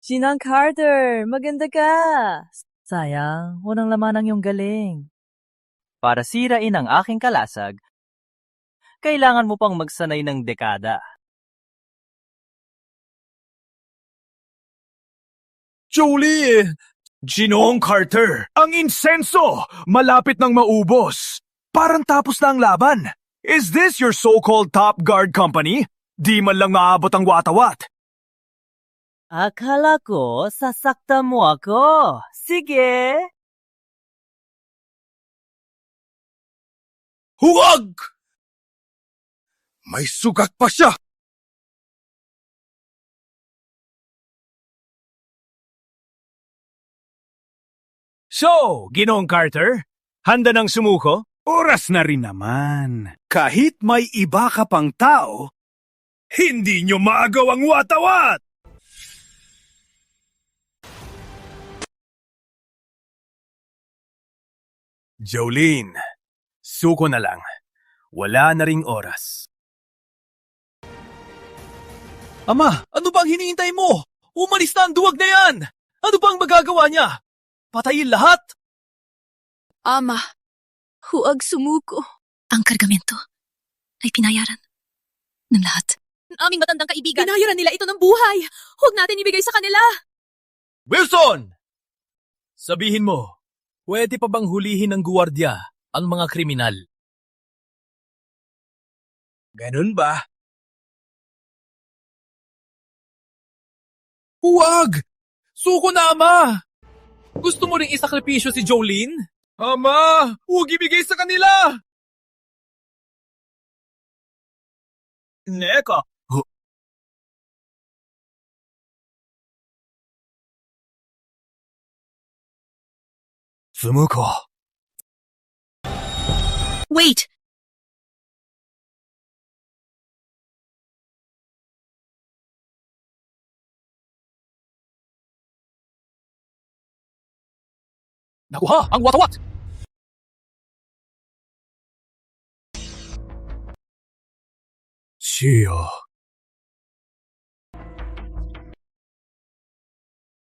Ginang Carter, maganda ka. Sayang, walang laman ang iyong galing. Para sirain ang aking kalasag, kailangan mo pang magsanay ng dekada. Jolie! Ginong Carter! Ang insenso! Malapit nang maubos! Parang tapos na ang laban! Is this your so-called top guard company? Di man lang maabot ang watawat! Akala ko sasaktan mo ako. Sige! Huwag! May sugat pa siya! So, Ginoong Carter, handa nang sumuko? Oras na rin naman. Kahit may iba ka pang tao, hindi nyo maagaw ang watawat! Jolene, suko na lang. Wala na ring oras. Ama, ano bang hinihintay mo? Umalis na ang duwag na yan! Ano bang magagawa niya? Patayin lahat? Ama, huwag sumuko. Ang kargamento ay pinayaran ng lahat. Ang aming matandang kaibigan. Pinayaran nila ito ng buhay. Huwag natin ibigay sa kanila. Wilson! Sabihin mo, pwede pa bang hulihin ng guwardiya ang mga kriminal? Ganun ba? Huwag! Suko na, Ama! Gusto mo ring isakripisyo si Jolene? Ama! Huwag ibigay sa kanila! Neka! Sumuko. Wait! Nakuha ang watawat! Siya.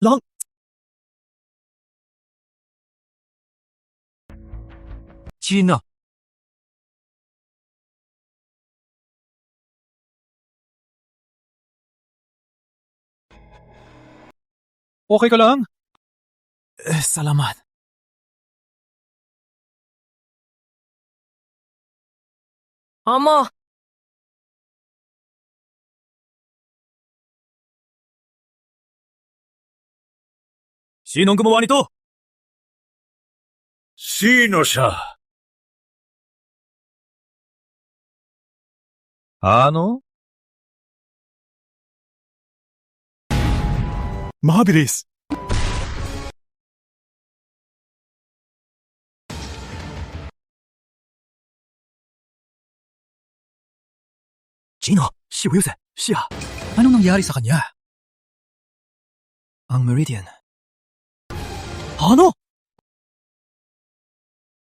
Lang! Gina. Okay ka lang? Salamat. Ama! Sinong gumawa nito? Sino siya? Ano? Mabilis. Gino, si Wilson, siya. Anong nangyari sa kanya? Ang Meridian. Ano?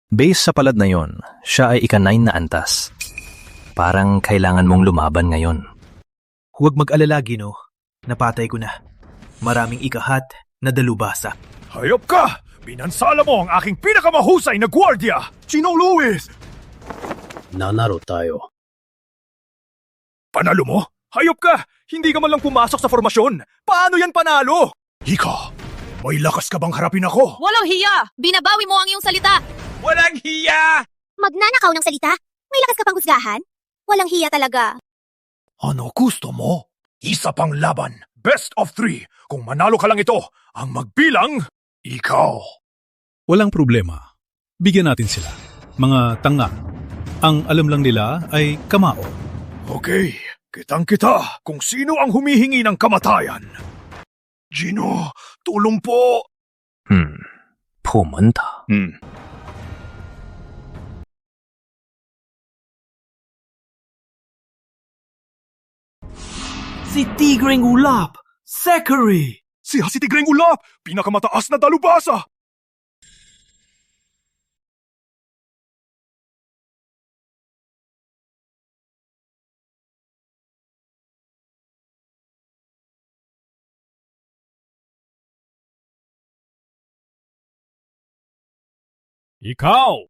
Base sa palad na yon, siya ay ika-9 na antas. Parang kailangan mong lumaban ngayon. Huwag mag-alala, Gino. Napatay ko na. Maraming ikahat na dalubasa. Hayop ka! Binansala mo ang aking pinakamahusay na gwardiya! Gino Lewis! Nanaro tayo. Panalo mo? Hayop ka! Hindi ka man lang pumasok sa formasyon! Paano yan panalo? Ika, may lakas ka bang harapin ako? Walang hiya! Binabawi mo ang iyong salita! Walang hiya! Magnanakaw ng salita? May lakas ka pang husgahan? Walang hiya talaga. Ano gusto mo? Isa pang laban. Best of 3. Kung manalo ka lang ito, ang magbilang, ikaw. Walang problema. Bigyan natin sila. Mga tanga. Ang alam lang nila ay kamao. Okay, kitang-kita kung sino ang humihingi ng kamatayan. Gino, tulong po. Pumunta. Si Tigreng Ulap! Zachary! Si Tigreng Ulap, pinakamataas na dalubasa. Ikaw!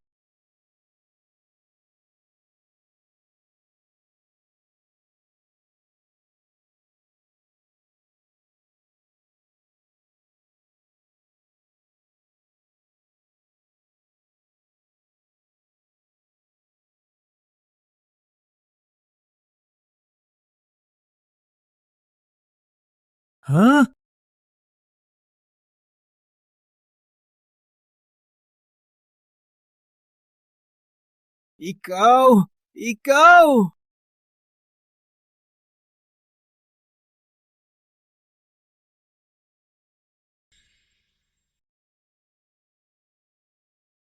Huh? Ikaw! Ikaw!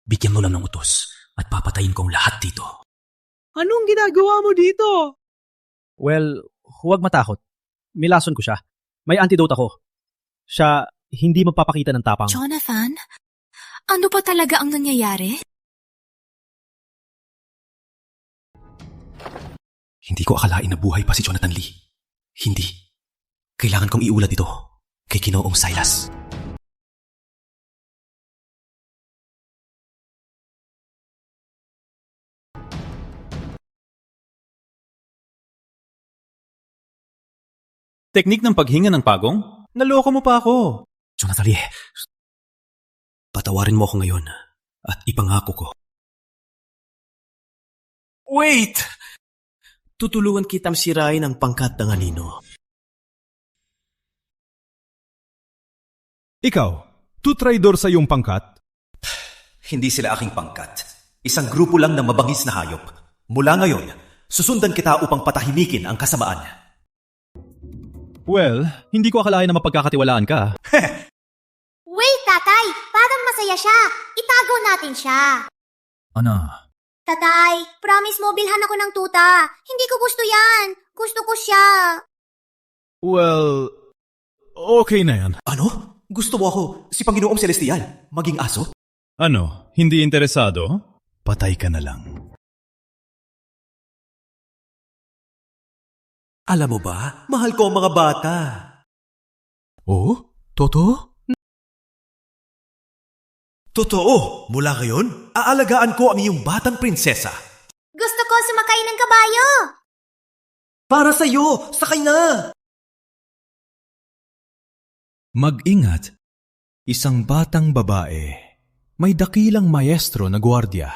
Bigyan mo lang ng utos at papatayin kong lahat dito. Anong ginagawa mo dito? Well, huwag matakot. Milason ko siya. May antidote ako. Siya hindi magpapakita ng tapang. Jonathan, ano pa talaga ang nangyayari? Hindi ko akalain na buhay pa si Jonathan Lee. Hindi. Kailangan kong iulat ito kay Ginoong Silas. Teknik ng paghinga ng pagong? Naloko mo pa ako. Jonathan Lee, patawarin mo ako ngayon at ipangako ko. Wait! Tutulungan kitang sirain ang pangkat ng anino. Ikaw, tutraidor sa iyong pangkat? Hindi sila aking pangkat. Isang grupo lang ng mabangis na hayop. Mula ngayon, susundan kita upang patahimikin ang kasamaan. Well, hindi ko akalain na mapagkakatiwalaan ka. Wait, tatay! Parang masaya siya. Itago natin siya. Ano? Tatay, promise mo bilhan ako ng tuta. Hindi ko gusto yan. Gusto ko siya. Well, okay na yan. Ano? Gusto mo ako, si Panginoong Celestial, maging aso? Ano, hindi interesado? Patay ka na lang. Alam mo ba, mahal ko ang mga bata. Oh? Toto? Totoo, mula ngayon, aalagaan ko ang iyong batang prinsesa. Gusto ko sumakay ng kabayo. Para sa'yo, sakay na! Mag-ingat. Isang batang babae. May dakilang maestro na gwardiya.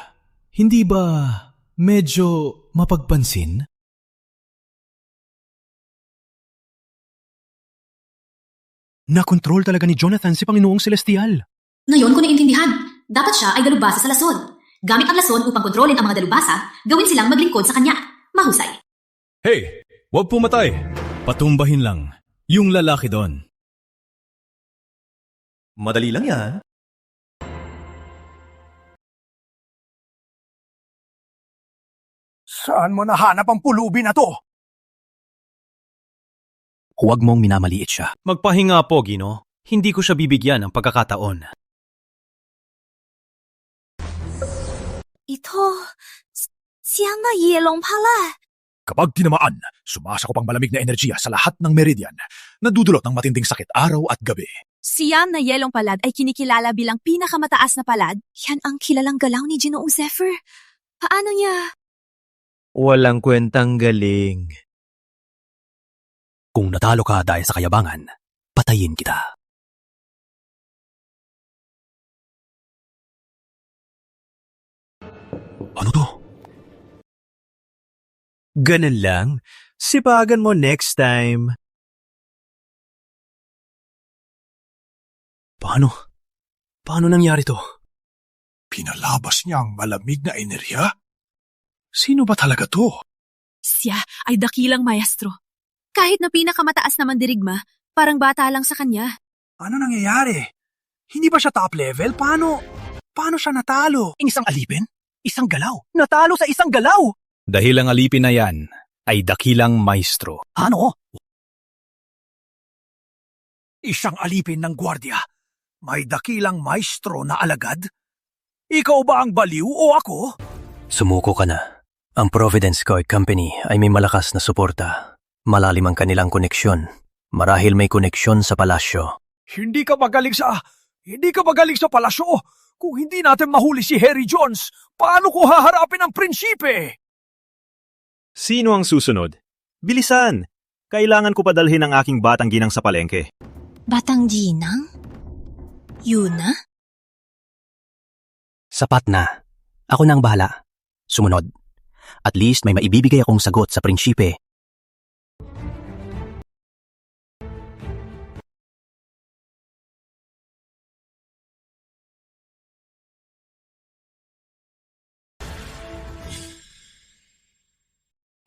Hindi ba medyo mapagpansin? Nakontrol talaga ni Jonathan si Panginoong Celestial. Ngayon ko naintindihan. Dapat siya ay dalubhasa sa lason. Gamit ang lason upang kontrolin ang mga dalubhasa, gawin silang maglingkod sa kanya. Mahusay. Hey, wag pumatay. Patumbahin lang. Yung lalaki doon. Madali lang yan. Saan mo nahanap ang pulubi na to? Huwag mong minamaliit siya. Magpahinga po, Gino. Hindi ko siya bibigyan ng pagkakataon. Ito, siyang na yelong pala. Kapag tinamaan, sumasakop ang malamig na enerhiya sa lahat ng meridian, nadudulot ng matinding sakit araw at gabi. Siyam na yelong palad ay kinikilala bilang pinakamataas na palad. Yan ang kilalang galaw ni Ginoong Zephyr. Paano niya? Walang kwentang galing. Kung natalo ka dahil sa kayabangan, patayin kita. Ano to? Ganun lang. Sipagan mo next time. Paano nangyari to? Pinalabas niya ang malamig na enerhiya? Sino ba talaga to? Siya ay dakilang maestro. Kahit na pinakamataas na mandirigma, parang bata lang sa kanya. Ano nangyayari? Hindi ba siya top level? Paano siya natalo? Isang alipin? Isang galaw? Natalo sa isang galaw? Dahil ang alipin na yan ay dakilang maestro. Ano? Isang alipin ng gwardya. May dakilang maestro na alagad? Ikaw ba ang baliw o ako? Sumuko ka na. Ang Providence Coy Company ay may malakas na suporta. Malalim ang kanilang koneksyon. Marahil may koneksyon sa palasyo. Hindi ka magaling sa palasyo. Kung hindi natin mahuli si Harry Jones, paano ko haharapin ang prinsipe? Sino ang susunod? Bilisan! Kailangan ko padalhin ang aking batang ginang sa palengke. Batang ginang? Yuna? Sapat na. Ako na ang bahala. Sumunod. At least may maibibigay akong sagot sa prinsipe.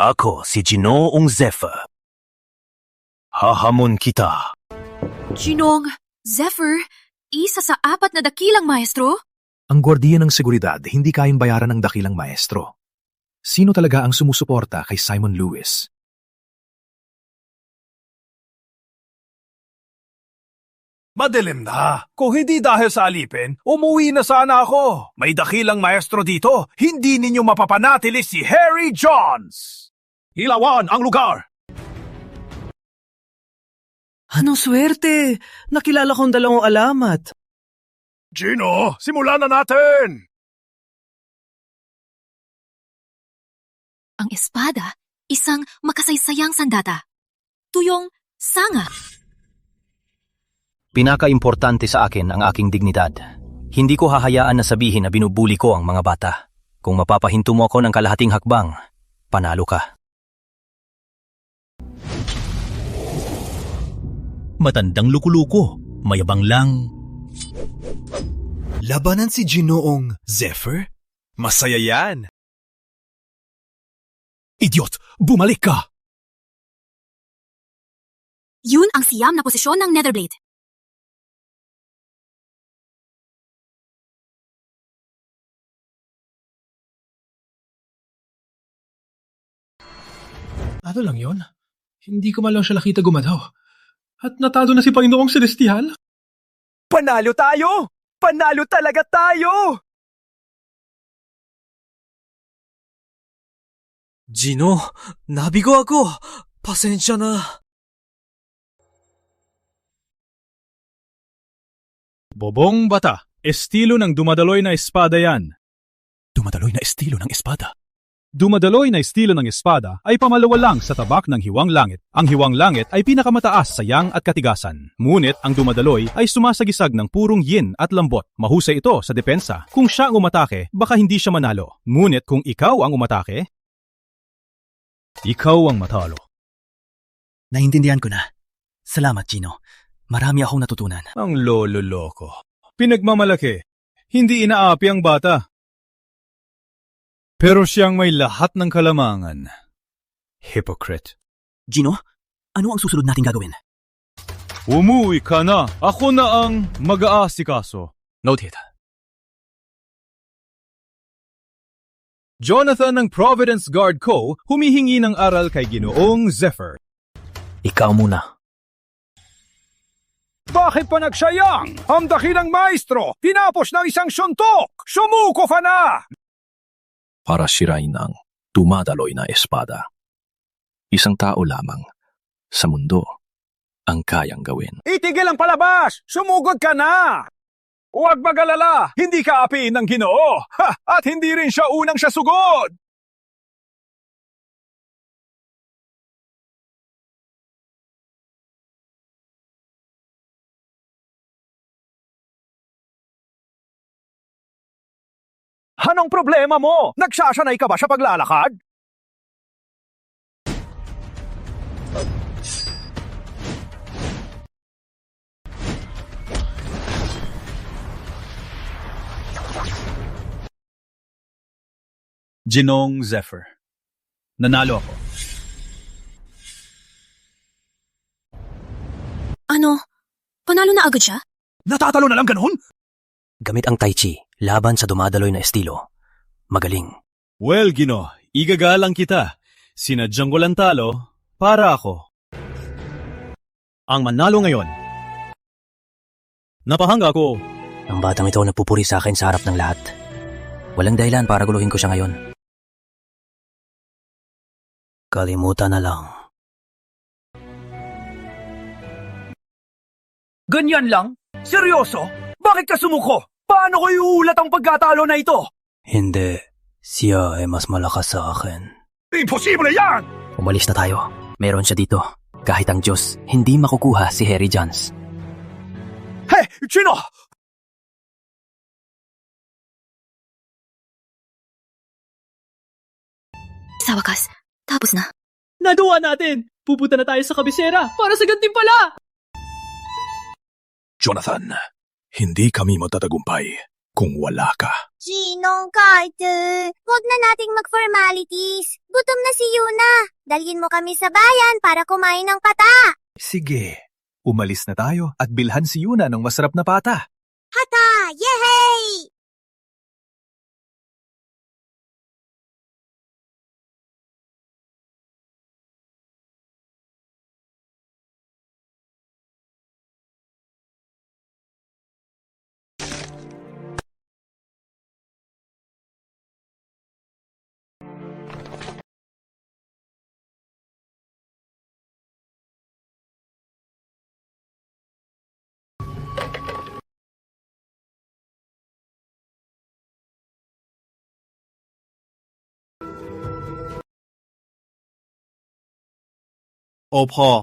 Ako si Ginoong Zephyr. Hahamon kita. Ginong, Zephyr, isa sa 4 na dakilang maestro? Ang gwardiya ng seguridad hindi kayang bayaran ng dakilang maestro. Sino talaga ang sumusuporta kay Simon Lewis? Madilim na. Kung hindi dahil sa alipin, umuwi na sana ako. May dakilang maestro dito. Hindi ninyo mapapanatili si Harry Johns. Ilawan ang lugar. Anong swerte! Nakilala kong 2 alamat. Gino, simulan na natin! Ang espada, isang makasaysayang sandata. Tuyong sanga. Pinaka-importante sa akin ang aking dignidad. Hindi ko hahayaan na sabihin na binubuli ko ang mga bata. Kung mapapahinto mo ako ng kalahating hakbang, panalo ka. Matandang lukuluko, mayabang lang. Labanan si Ginoong Zephyr? Masaya yan. Idiot! Bumalik ka! Yun ang siyam na posisyon ng Netherblade. Ano lang yon? Hindi ko man lang siya nakita gumalaw. At natalo na si Panginoong Celestial? Panalo tayo! Panalo talaga tayo! Gino, nabigo ako. Pasensya na. Bobong bata, estilo ng dumadaloy na espada yan. Dumadaloy na estilo ng espada. Dumadaloy na estilo ng espada ay pamalawa lang sa tabak ng hiwang langit. Ang hiwang langit ay pinakamataas sa yang at katigasan. Ngunit ang dumadaloy ay sumasagisag ng purong yin at lambot. Mahusay ito sa depensa. Kung siya ang umatake, baka hindi siya manalo. Ngunit kung ikaw ang umatake, ikaw ang matalo. Naintindihan ko na. Salamat, Gino. Marami akong natutunan. Ang lolo-loko. Pinagmamalaki. Hindi inaapi ang bata. Pero siyang may lahat ng kalamangan. Hypocrite. Gino, ano ang susunod nating gagawin? Umuwi ka na. Ako na ang mag-aasikaso. Noted. Jonathan ng Providence Guard Co. humihingi ng aral kay Ginoong Zephyr. Ikaw muna. Bakit pa nagsayang? Ang dakilang maestro, tinapos ng isang suntok! Sumuko ka na! Para sirain ang dumadaloy na espada. Isang tao lamang sa mundo ang kayang gawin. Itigil ang palabas! Sumugod ka na! Huwag mag-alala! Hindi ka apiin ng Ginoo! At hindi rin siya unang sasugod! Anong problema mo? Nagsasanay ka ba sa paglalakad? Ginoong Zephyr. Nanalo ako. Ano? Panalo na agad siya? Natatalo na lang ganun? Gamit ang Tai Chi laban sa dumadaloy na estilo. Magaling. Well, Gino, igagalang kita. Sinadyang ko lang talo para ako. Ang manalo ngayon. Napahanga ako. Ang batang ito nagpupuri sa akin sa harap ng lahat. Walang dahilan para guluhin ko siya ngayon. Kalimutan na lang. Ganyan lang? Seryoso? Bakit ka sumuko? Paano ko iuulat ang pagkatalo na ito? Hindi. Siya ay mas malakas sa akin. Imposible yan! Umalis na tayo. Meron siya dito. Kahit ang Diyos, hindi makukuha si Harry Johns. Hey, Gino! Sa wakas, tapos na. Nagawa natin! Pupunta na tayo sa kabisera para sa gantimpala! Jonathan, hindi kami magtatagumpay kung wala ka. Ginong Carter, huwag na nating mag-formalities. Gutom na si Yuna. Dalhin mo kami sa bayan para kumain ng pata. Sige, umalis na tayo at bilhan si Yuna ng masarap na pata. Hata! Yehey! Opo.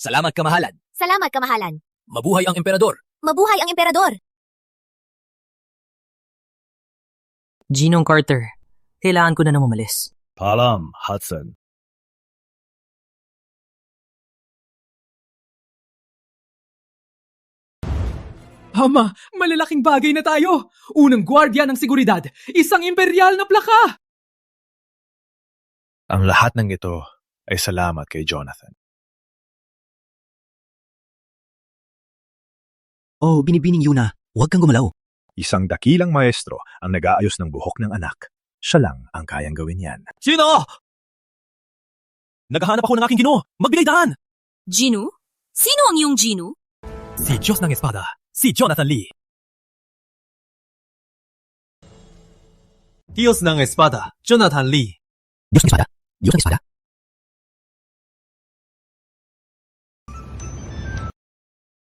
Salamat, kamahalan. Salamat, kamahalan. Mabuhay ang emperador. Mabuhay ang emperador. Ginong Carter, kailangan ko na nang umalis. Paalam, Hudson. Ama, malalaking bagay na tayo! Unang gwardya ng seguridad, isang imperial na plaka! Ang lahat ng ito ay salamat kay Jonathan. Oh, binibining Yuna, huwag kang gumalaw. Isang dakilang maestro ang nag-aayos ng buhok ng anak. Siya lang ang kayang gawin yan. Sino? Naghahanap ako ng aking Gino! Magbigay daan! Gino? Sino ang iyong Gino? Si Diyos ng Espada, si Jonathan Lee. Diyos ng Espada, Jonathan Lee. Diyos ng Espada? Diyos ng Espada?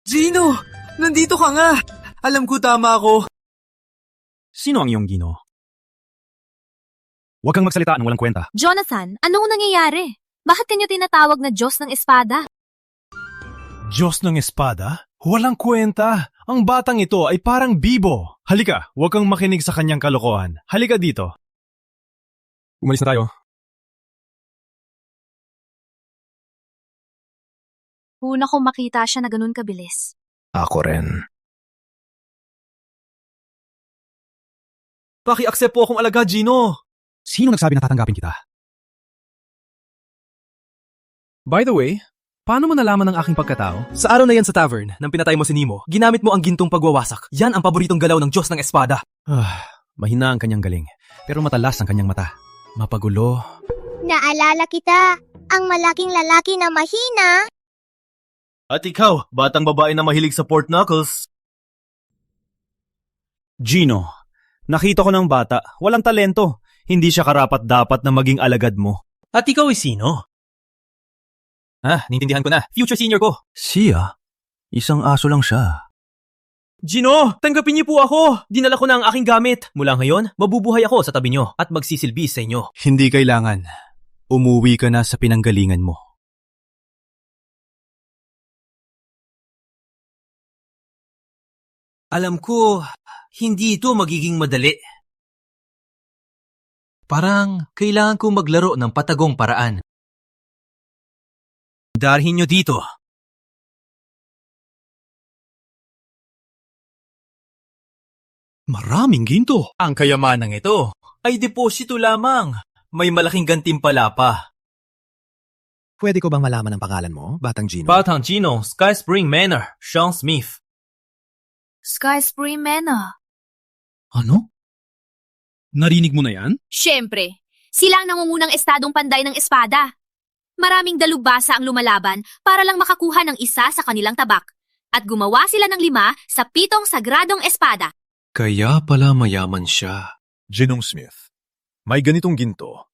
Gino! Nandito ka nga! Alam ko tama ako. Sino ang iyong Gino? Huwag kang magsalita ng walang kwenta. Jonathan, anong nangyayari? Bakit kanyo tinatawag na Diyos ng Espada? Diyos ng Espada? Walang kwenta. Ang batang ito ay parang bibo. Halika, huwag kang makinig sa kanyang kalokohan. Halika dito. Umalis na tayo. Una kong makita siya na ganun kabilis. Ako rin. Paki-accept po akong alaga, Gino. Sino nagsabi na tatanggapin kita? By the way, paano mo nalaman ang aking pagkatao? Sa araw na yan sa tavern, nang pinatay mo si Nemo, ginamit mo ang gintong pagwawasak. Yan ang paboritong galaw ng Diyos ng Espada. Mahina ang kanyang galing, pero matalas ang kanyang mata. Mapagulo. Naalala kita, ang malaking lalaki na mahina. At ikaw, batang babae na mahilig sa pork knuckles. Gino, nakita ko ng bata, walang talento. Hindi siya karapat-dapat na maging alagad mo. At ikaw ay sino? Naintindihan ko na. Future senior ko. Siya? Isang aso lang siya. Gino, tanggapin niyo po ako. Dinala ko na ang aking gamit. Mula ngayon, mabubuhay ako sa tabi niyo at magsisilbi sa inyo. Hindi kailangan. Umuwi ka na sa pinanggalingan mo. Alam ko, hindi ito magiging madali. Parang kailangan ko maglaro ng patagong paraan. Darhin niyo dito. Maraming ginto. Ang kayamanang ito ay deposito lamang. May malaking gantimpala pa. Pwede ko bang malaman ang pangalan mo, Batang Gino? Batang Gino, Sky Spring Manor, Sean Smith. Sky Spring Manor. Ano? Narinig mo na yan? Siyempre, sila ang nangungunang estadong panday ng espada. Maraming dalubhasa ang lumalaban para lang makakuha ng isa sa kanilang tabak. At gumawa sila ng 5 sa 7 sagradong espada. Kaya pala mayaman siya. Ginong Smith, may ganitong ginto.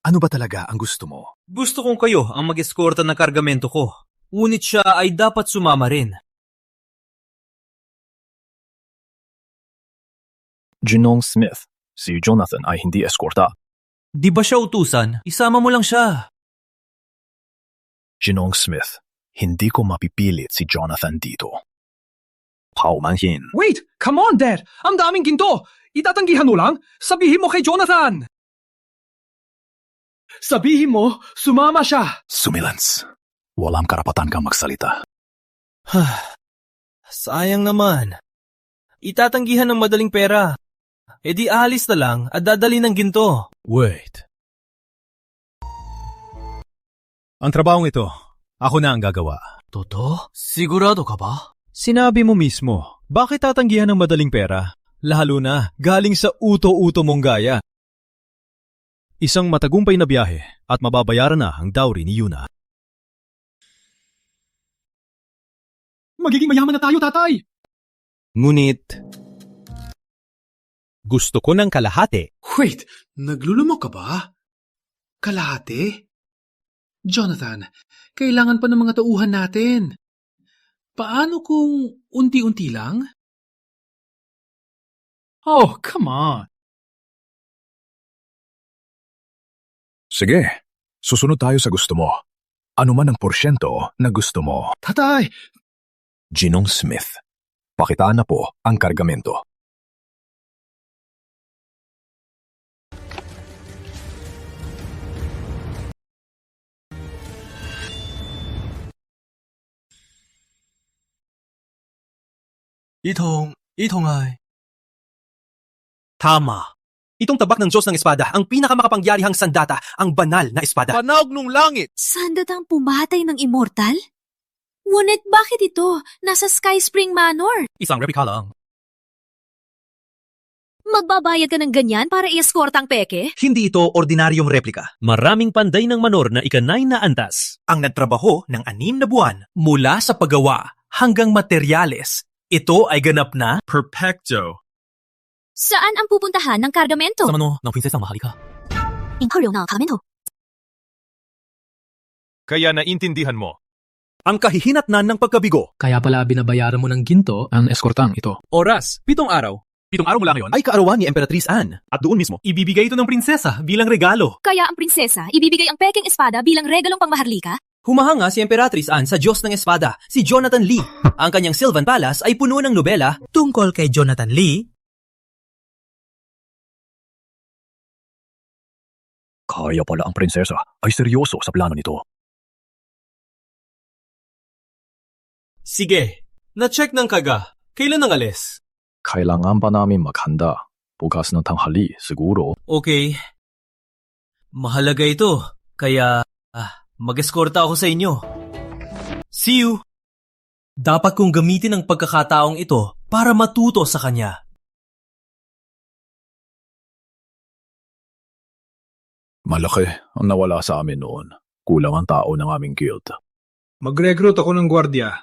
Ano ba talaga ang gusto mo? Gusto kong kayo ang mag-eskorta ng kargamento ko. Ngunit siya ay dapat sumama rin. Ginong Smith, si Jonathan ay hindi eskorta. Di ba siya utusan? Isama mo lang siya. Ginong Smith, hindi ko mapipilit si Jonathan dito. Paumanhin. Wait! Come on, Dad! Ang daming ginto! Itatanggihan mo lang? Sabihin mo kay Jonathan! Sabihin mo, sumama siya! Sumilans. Walang karapatan kang magsalita. Sayang naman. Itatanggihan ng madaling pera. E di alis na lang at dadali ng ginto. Wait. Ang trabahong ito, ako na ang gagawa. Totoo? Sigurado ka ba? Sinabi mo mismo, bakit tatanggihan ng madaling pera? Lalo na, galing sa uto-uto mong gaya. Isang matagumpay na biyahe at mababayaran na ang dowry ni Yuna. Magiging mayaman na tayo, tatay! Ngunit, gusto ko ng kalahati. Wait, naglulumok ka ba? Kalahati? Jonathan, kailangan pa ng mga tauhan natin. Paano kung unti-unti lang? Oh, come on. Sige, susunod tayo sa gusto mo. Ano man ang porsyento na gusto mo. Tatay! Ginong Smith, pakitaan na po ang kargamento. Itong ay... Tama. Itong tabak ng Diyos ng Espada, ang pinakamakapangyarihang sandata, ang banal na espada. Panawag nung langit! Sandatang pumatay ng immortal? Ngunit bakit ito nasa Sky Spring Manor? Isang replika lang. Magbabayad ka ng ganyan para i-escort ang peke? Hindi ito ordinaryong replika. Maraming panday ng manor na ika-9 na antas. Ang nagtrabaho ng 6 na buwan mula sa paggawa hanggang materyales. Ito ay ganap na Perfecto. Saan ang pupuntahan ng kargamento? sa mano ng prinsesang Maharlika. Kaya naintindihan mo. Ang kahihinatnan ng pagkabigo. Kaya pala binabayaran mo ng ginto ang eskortang ito. Oras, 7 araw. 7 araw mula ngayon ay kaarawan ni Emperatriz Anne. At doon mismo, ibibigay ito ng prinsesa bilang regalo. Kaya ang prinsesa ibibigay ang peking espada bilang regalong pangmaharlika? Humahanga si Emperatriz Anne sa Diyos ng Espada, si Jonathan Lee. Ang kanyang Sylvan Palace ay puno ng nobela Tungkol kay Jonathan Lee, Kaya pala ang prinsesa ay seryoso sa plano nito. Sige, na-check ng kaga. Kailan nang alis? Kailangan pa namin maghanda. Bukas ng tanghali, siguro. Okay. Mahalaga ito, kaya mag-eskorta ako sa inyo. See you! Dapat kong gamitin ang pagkakataong ito para matuto sa kanya. Malaki ang nawala sa amin noon. Kulang ang tao ng aming guild. Mag-recruit ako ng gwardiya.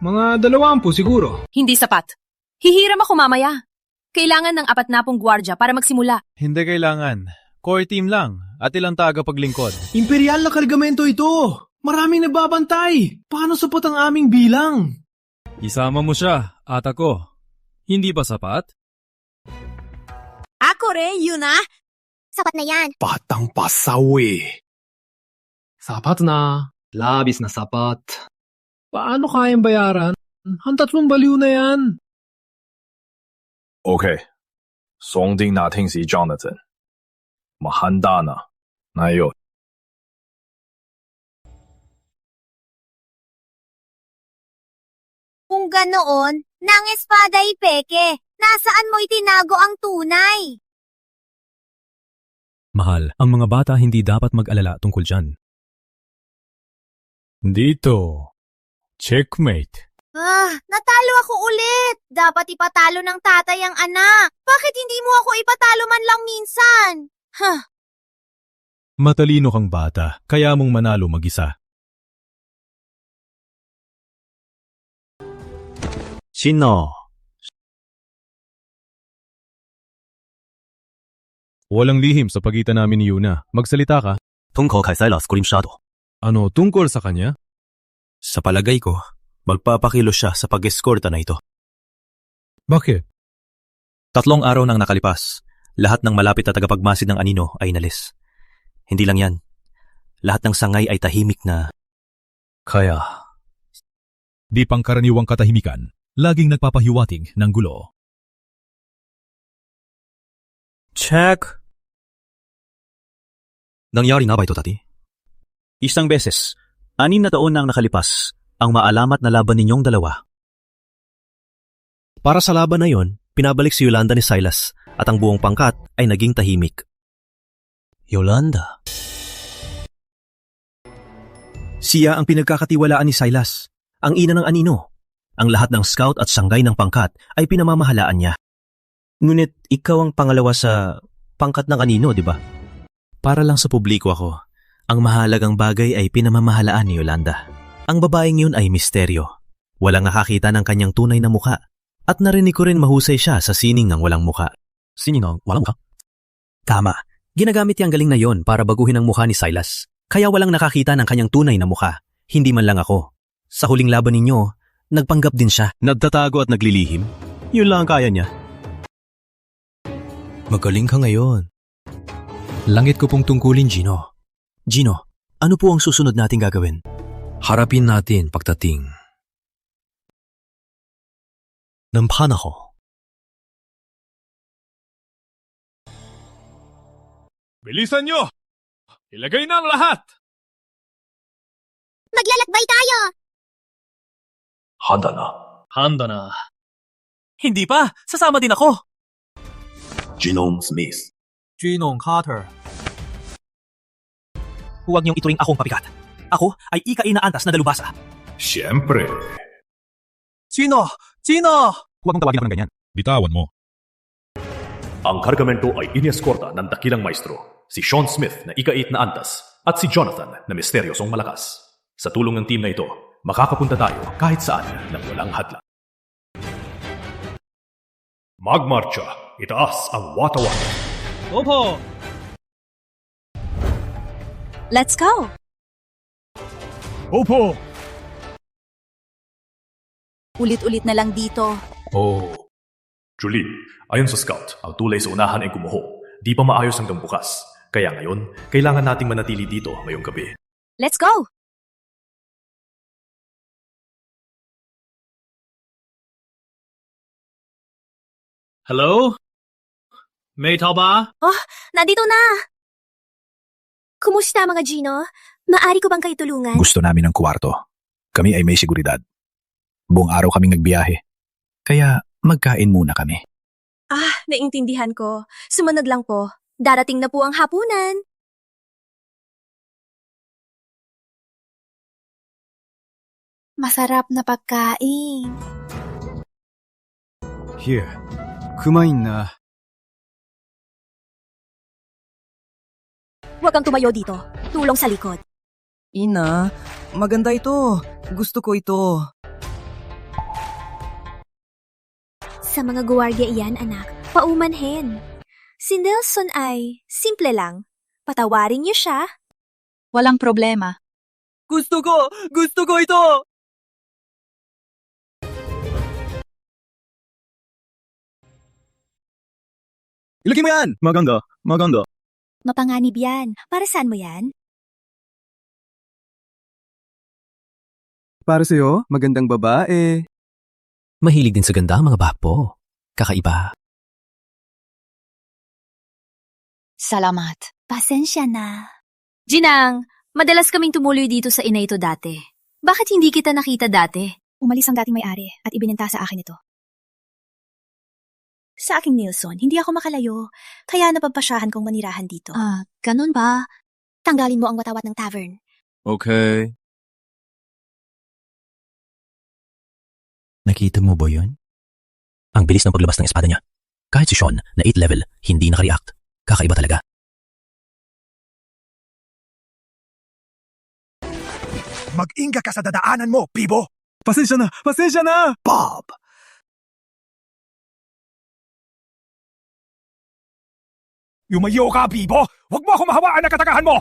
Mga 20 siguro. Hindi sapat. Hihiram ako mamaya. Kailangan ng 40 gwardya para magsimula. Hindi kailangan. Core team lang at ilang tagapaglingkod. Imperial na kargamento ito! Maraming nagbabantay! Paano sapot ang aming bilang? Isama mo siya at ako. Hindi ba sapat? Ako Yuna! Sapat na yan. Batang pasawi. Sapat na. Labis na sapat. Paano kayang bayaran? Ang 3 baliw na yan. Okay. Sundin natin si Jonathan. Mahanda na. Ngayon. Kung ganoon, nang espada ay peke. Nasaan mo itinago ang tunay? Mahal, ang mga bata hindi dapat mag-alala tungkol dyan. Dito. Checkmate. Natalo ako ulit. Dapat ipatalo ng tatay ang anak. Bakit hindi mo ako ipatalo man lang minsan? Matalino kang bata, kaya mong manalo mag-isa. Sino? Walang lihim sa pagitan namin ni Yuna. Magsalita ka. Tungkol kay Silas Kulimsyado. Ano, tungkol sa kanya? Sa palagay ko, magpapakilo siya sa pag-eskorta na ito. Bakit? 3 araw nang nakalipas, lahat ng malapit na tagapagmasid ng anino ay inalis. Hindi lang yan. Lahat ng sangay ay tahimik na. Kaya, Di pangkaraniwang katahimikan, laging nagpapahiwatig ng gulo. check. Nangyari na ba ito, Tati? Isang beses, 6 na taon na ang nakalipas, ang maalamat na laban ninyong dalawa. Para sa laban na yon, pinabalik si Yolanda ni Silas at ang buong pangkat ay naging tahimik. Yolanda? Siya ang pinagkakatiwalaan ni Silas, ang ina ng anino. Ang lahat ng scout at sanggay ng pangkat ay pinamamahalaan niya. Ngunit ikaw ang pangalawa sa pangkat ng anino, di ba? Para lang sa publiko ako, ang mahalagang bagay ay pinamamahalaan ni Yolanda. Ang babaeng yun ay misteryo. Walang nakakita ng kanyang tunay na muka. At narinig ko rin mahusay siya sa sining ng walang muka. Sining ng walang muka? Tama. Ginagamit niyang galing na yon para baguhin ang mukha ni Silas. Kaya walang nakakita ng kanyang tunay na mukha. Hindi man lang ako. Sa huling laban ninyo, nagpanggap din siya. Nagtatago at naglilihim? Yun lang ang kaya niya. Magaling ka ngayon. Langit ko pong tungkulin, Gino. Gino, ano po ang susunod nating gagawin? Harapin natin pagdating ng panahon. Bilisan nyo! Ilagay na ang lahat! Maglalakbay tayo! Handa na. Hindi pa! Sasama din ako! Genome Smith. Genome Carter. Huwag niyong ituring akong pabigat. Ako ay ika-inaantas na dalubhasa. Siyempre. Sino? Huwag mong tawagin ako ng ganyan. Bitawan mo. Ang kargamento ay inieskorta ng dakilang maestro, si Sean Smith na ika-8 na antas at si Jonathan na misteryosong malakas. Sa tulong ng team na ito, makakapunta tayo kahit saan nang walang hadlang. Magmarcha, itaas ang watawan. Opo! Let's go! Opo! Ulit-ulit na lang dito. Oh. Julie, ayon sa scout, ang tulay sa unahan ay gumuho. Di pa maayos hanggang bukas. Kaya ngayon, kailangan nating manatili dito ngayong gabi. Let's go! Hello? May tao ba? Oh, nandito na! Kumusta mga Gino? Maari ko bang kayo tulungan? Gusto namin ng kwarto. Kami ay may seguridad. Buong araw kaming nagbiyahe. Kaya magkain muna kami. Naintindihan ko. Sumunod lang po. Darating na po ang hapunan. Masarap na pagkain. Here, kumain na. Huwag kang tumayo dito. Tulong sa likod. Ina, maganda ito. Gusto ko ito. Sa mga guwardiya iyan, anak, paumanhin. Si Nelson ay simple lang. Patawarin niyo siya. Walang problema. Gusto ko ito! Ilagay mo yan! Maganda. Mapanganib yan. Para saan mo yan? Para sa'yo, magandang babae. Mahilig din sa ganda ang mga bapo. Kakaiba. Salamat. Pasensya na. Ginang, madalas kaming tumuloy dito sa ina ito dati. Bakit hindi kita nakita dati? Umalis ang dating may-ari at ibininta sa akin ito. Sa aking Nilsson, hindi ako makalayo. Kaya napagpasyahan kong manirahan dito. Ganun ba? Tanggalin mo ang watawat ng tavern. Okay. Nakita mo ba yun? Ang bilis ng paglabas ng espada niya. Kahit si Sean na 8 level, hindi nakareact. Kakaiba talaga. Mag-inga ka sa dadaanan mo, Bibo! Pasensya na! Pasensya na! Bob! Yumayo ka, Bibo! Huwag mo ako mahawaan na katagahan mo!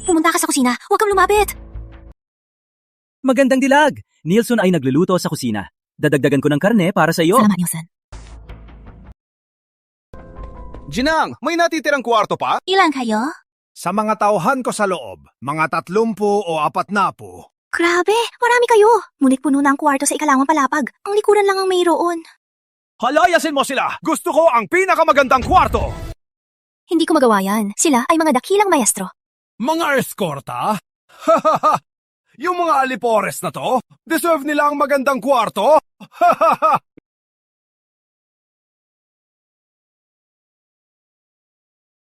Pumunta ka sa kusina. Huwag kang lumapit. Magandang dilag! Nielsen ay nagluluto sa kusina. Dadagdagan ko ng karne para sa iyo. Salamat, Nielsen. Ginang, may natitirang kwarto pa? Ilan kayo? Sa mga tauhan ko sa loob, mga 30 o 40. Grabe, marami kayo. Ngunit puno na ang kwarto sa ikalawang palapag. Ang likuran lang ang mayroon. Halayasin mo sila! Gusto ko ang pinakamagandang kwarto! Hindi ko magawa yan. Sila ay mga dakilang maestro. Mga eskorta? Yung mga alipores na to, deserve nila ang magandang kwarto?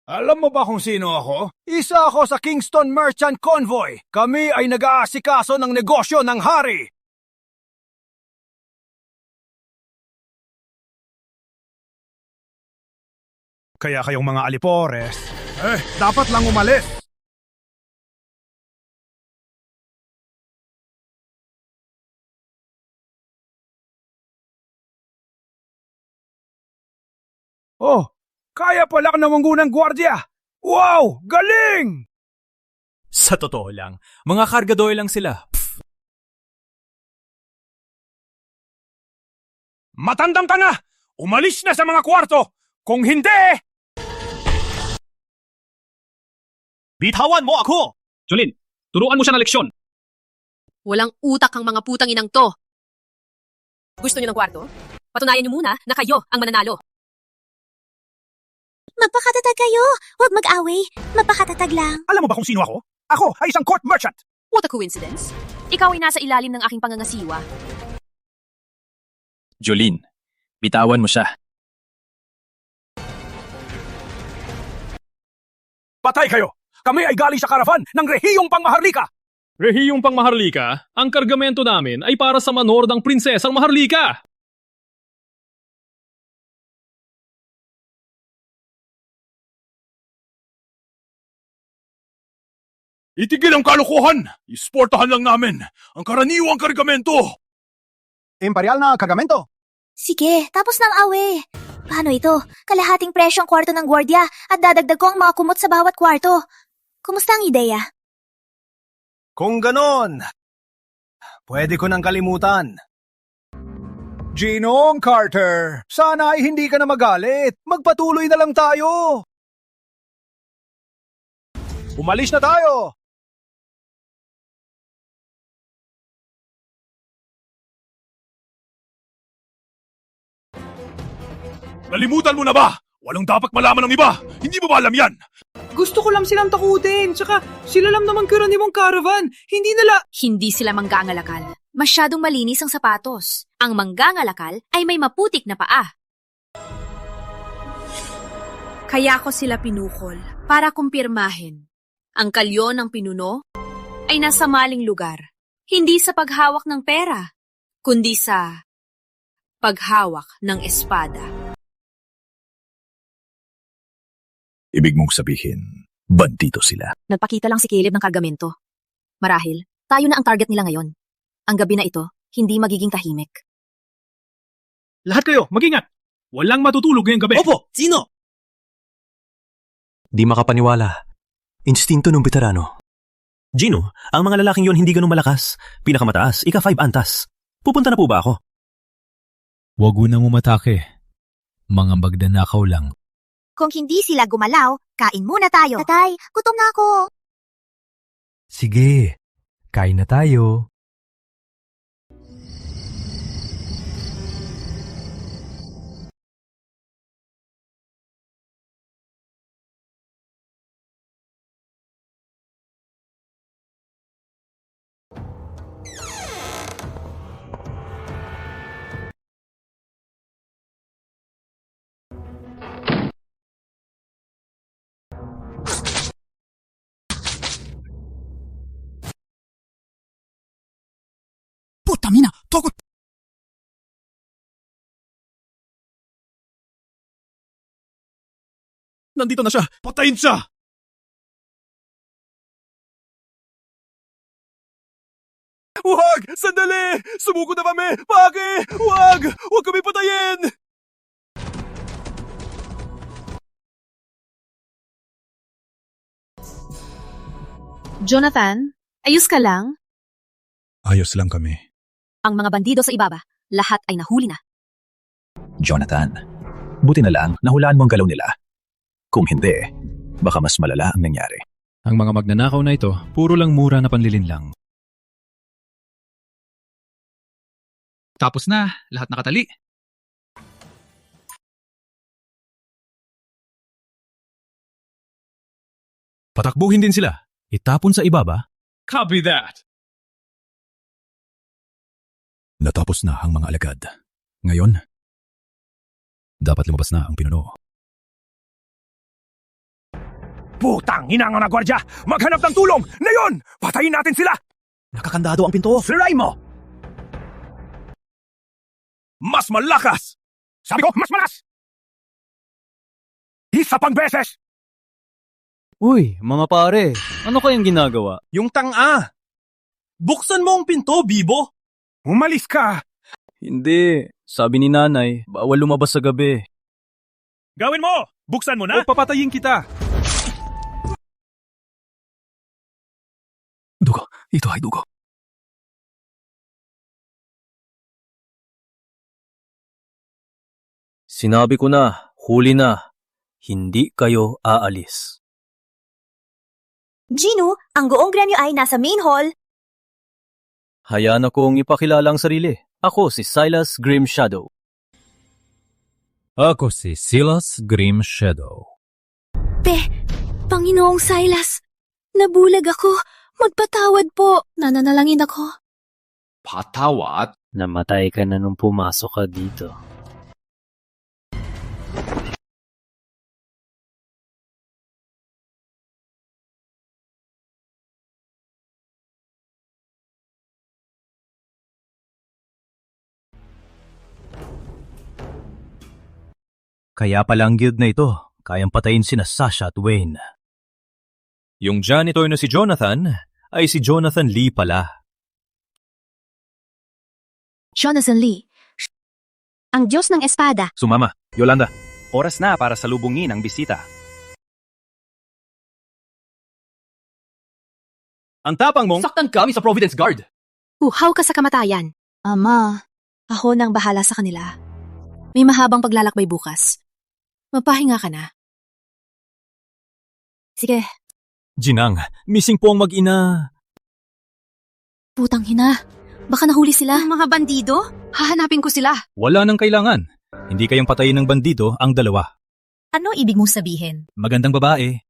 Alam mo ba kung sino ako? Isa ako sa Kingston Merchant Convoy. Kami ay nag-aasikaso ng negosyo ng hari. Kaya kayong mga alipores, dapat lang umalis. Oh, kaya pala ka namangunang gwardya! Wow! Galing! Sa totoo lang, mga kargador lang sila. Matandang ka na! Umalis na sa mga kwarto! Kung hindi... Bitawan mo ako! Jolene, turuan mo siya ng leksyon. Walang utak ang mga putang inang to. Gusto niyo ng kwarto? Patunayan niyo muna na kayo ang mananalo. Magpakatatag kayo. Huwag mag-away. Magpakatatag lang. Alam mo ba kung sino ako? Ako ay isang court merchant. What a coincidence. Ikaw ay nasa ilalim ng aking pangangasiwa. Jolene, bitawan mo siya. Patay kayo! Kami ay galing sa karavan ng Rehiyong Pangmaharlika! Rehiyong Pangmaharlika, ang kargamento namin ay para sa manor ng prinsesang Maharlika! Itigil ang kalokohan! Isportahan lang namin ang karaniwang kargamento! Imperial na kargamento? Sige, tapos ng awe. Paano ito? Kalahating presyo ang kwarto ng gwardya at dadagdag ko ang mga kumot sa bawat kwarto. Kumusta ang ideya? Kung ganon, pwede ko nang kalimutan. Ginong Carter, sana ay hindi ka na magalit. Magpatuloy na lang tayo. Umalis na tayo! Nalimutan mo na ba? Walang dapat malaman ng iba. Hindi mo ba alam yan? Gusto ko lang silang takutin. Tsaka sila lang naman karaniwang caravan. Hindi sila manggangalakal. Masyadong malinis ang sapatos. Ang manggangalakal ay may maputik na paa. Kaya ko sila pinukol para kumpirmahin. Ang kalyo ng pinuno ay nasa maling lugar. Hindi sa paghawak ng pera, kundi sa paghawak ng espada. Ibig mong sabihin, bandito sila. Nagpakita lang si Caleb ng kargamento. Marahil, tayo na ang target nila ngayon. Ang gabi na ito, hindi magiging tahimik. Lahat kayo, mag-ingat! Walang matutulog ngayong gabi. Opo! Sino? Di makapaniwala. Instinto ng veterano. Gino, ang mga lalaking yon hindi ganun malakas. Pinakamataas, ika-5 antas. Pupunta na po ba ako? Huwag unang umatake. Mga magdanakaw lang. Kung hindi sila gumalaw, kain muna tayo. Tatay, gutom na ako. Sige, kain na tayo. Puta mina, togot! Nandito na siya! Patayin siya! Huwag! Sandali! Sumuko na kami! Paki! Huwag! Huwag kami patayin! Jonathan, ayos ka lang? Ayos lang kami. Ang mga bandido sa ibaba, lahat ay nahuli na. Jonathan, buti na lang nahulaan mo ang galaw nila. Kung hindi, baka mas malala ang nangyari. Ang mga magnanakaw na ito, puro lang mura na panlilinlang. Tapos na, lahat nakatali. Patakbuhin din sila. Itapon sa ibaba. Copy that. Natapos na ang mga alagad. Ngayon, dapat lumabas na ang pinuno. Putang ina nga na gwardya! Maghanap ng tulong! Ngayon! Patayin natin sila! Nakakandado ang pinto. Siray mo! Mas malakas! Sabi ko, mas malakas! Isa pang beses! Uy, mga pare, ano kayang ginagawa? Yung tanga! Buksan mo ang pinto, Bibo! Umalis ka! Hindi, sabi ni nanay, bawal lumabas sa gabi. Gawin mo! Buksan mo na! O papatayin kita! Dugo. Ito ay dugo. Sinabi ko na, huli na. Hindi kayo aalis. Gino, ang goong gremyo ay nasa main hall. Hayaan akong ipakilala ang sarili. Ako si Silas Grim Shadow. Ako si Silas Grim Shadow. Panginoong Silas, nabulag ako. Magpatawad po. Nananalangin ako. Patawad? Namatay ka na nung pumasok ka dito. Kaya pala ang guild na ito, kayang patayin sina Sasha at Wayne. Yung janitor na si Jonathan ay si Jonathan Lee pala. Jonathan Lee, Ang Diyos ng Espada. Sumama. Yolanda, oras na para salubungin ang bisita. Ang tapang mong... Saktan kami sa Providence Guard! uhaw ka sa kamatayan. Ama, ako nang bahala sa kanila. May mahabang paglalakbay bukas. Mapahinga ka na. Sige. Ginang, missing po ang mag-ina. Putang hina. Baka nahuli sila. Ang mga bandido? Hahanapin ko sila. Wala nang kailangan. Hindi kayang patayin ng bandido ang dalawa. Ano ibig mong sabihin? Magandang babae.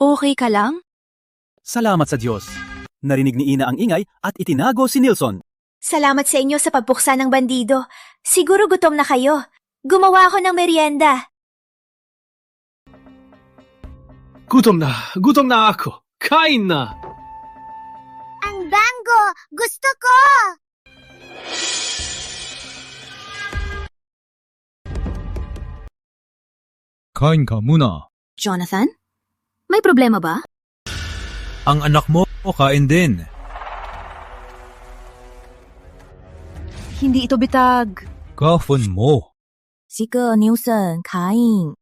Okay ka lang? Salamat sa Diyos. Narinig ni Ina ang ingay at itinago si Nilsson. Salamat sa inyo sa pagpuksa ng bandido. Siguro gutom na kayo. Gumawa ako ng merienda. Gutom na ako. Kain na! Ang bango! Gusto ko! Kain ka muna. Jonathan? May problema ba? Ang anak mo, kain din. Hindi ito bitag. Kafon mo. Sige, Nilsson, kain.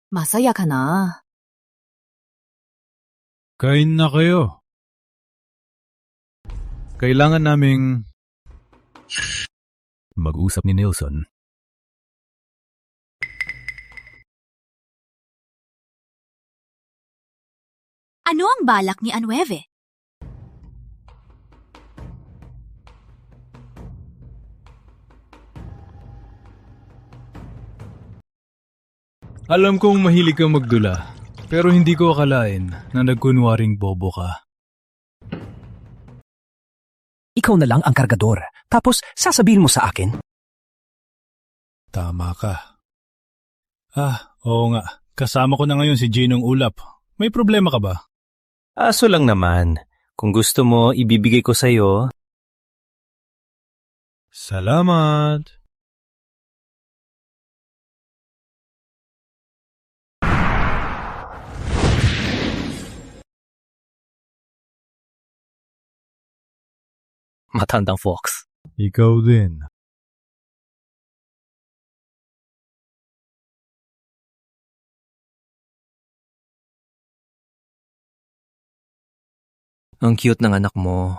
Masaya ka na. Kain na kayo. Kailangan naming mag-usap ni Nilsson. Ano ang balak ni Anueve? Alam kong mahilig kang magdula, pero hindi ko akalain na nagkunwaring bobo ka. Ikaw na lang ang kargador, tapos sasabihin mo sa akin, Tama ka. Oo nga. Kasama ko na ngayon si Ginong Ulap. May problema ka ba? Aso lang naman. Kung gusto mo, ibibigay ko sa'yo. Salamat. Matandang fox. Ikaw din. Ang cute ng anak mo.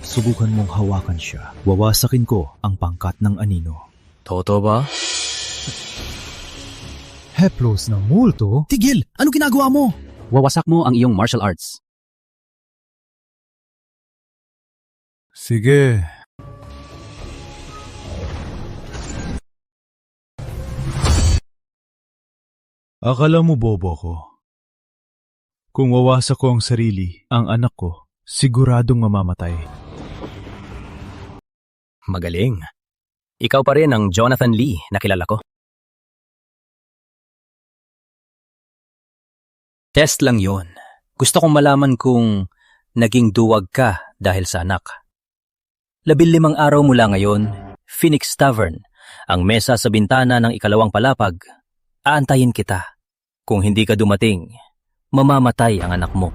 Subukan mong hawakan siya. Wawasakin ko ang pangkat ng anino. Totoo ba? Heplos ng multo? Tigil! Ano ginagawa mo? Wawasak mo ang iyong martial arts. Sige. Akala mo bobo ko. Kung wawasak ko ang sarili, ang anak ko, siguradong mamamatay. Magaling. Ikaw pa rin ang Jonathan Lee na kilala ko. Test lang yon. Gusto kong malaman kung naging duwag ka dahil sa anak. 15 araw mula ngayon, Phoenix Tavern, ang mesa sa bintana ng ikalawang palapag. Aantayin kita. Kung hindi ka dumating, mamamatay ang anak mo.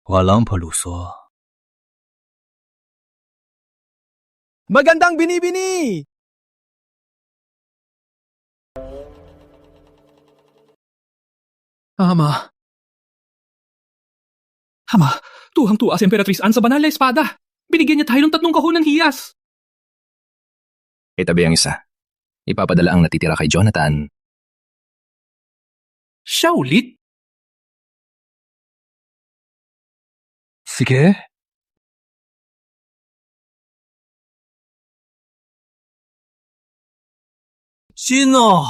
Walang paluso. Magandang binibini! Ama, tuhang-tuwa si Emperatriz Anne sa banal na espada. Binigyan niya tayo ng 3 kahon ng hiyas. Itabi ang isa. Ipapadala ang natitira kay Jonathan. Siya ulit? Sige. Sino?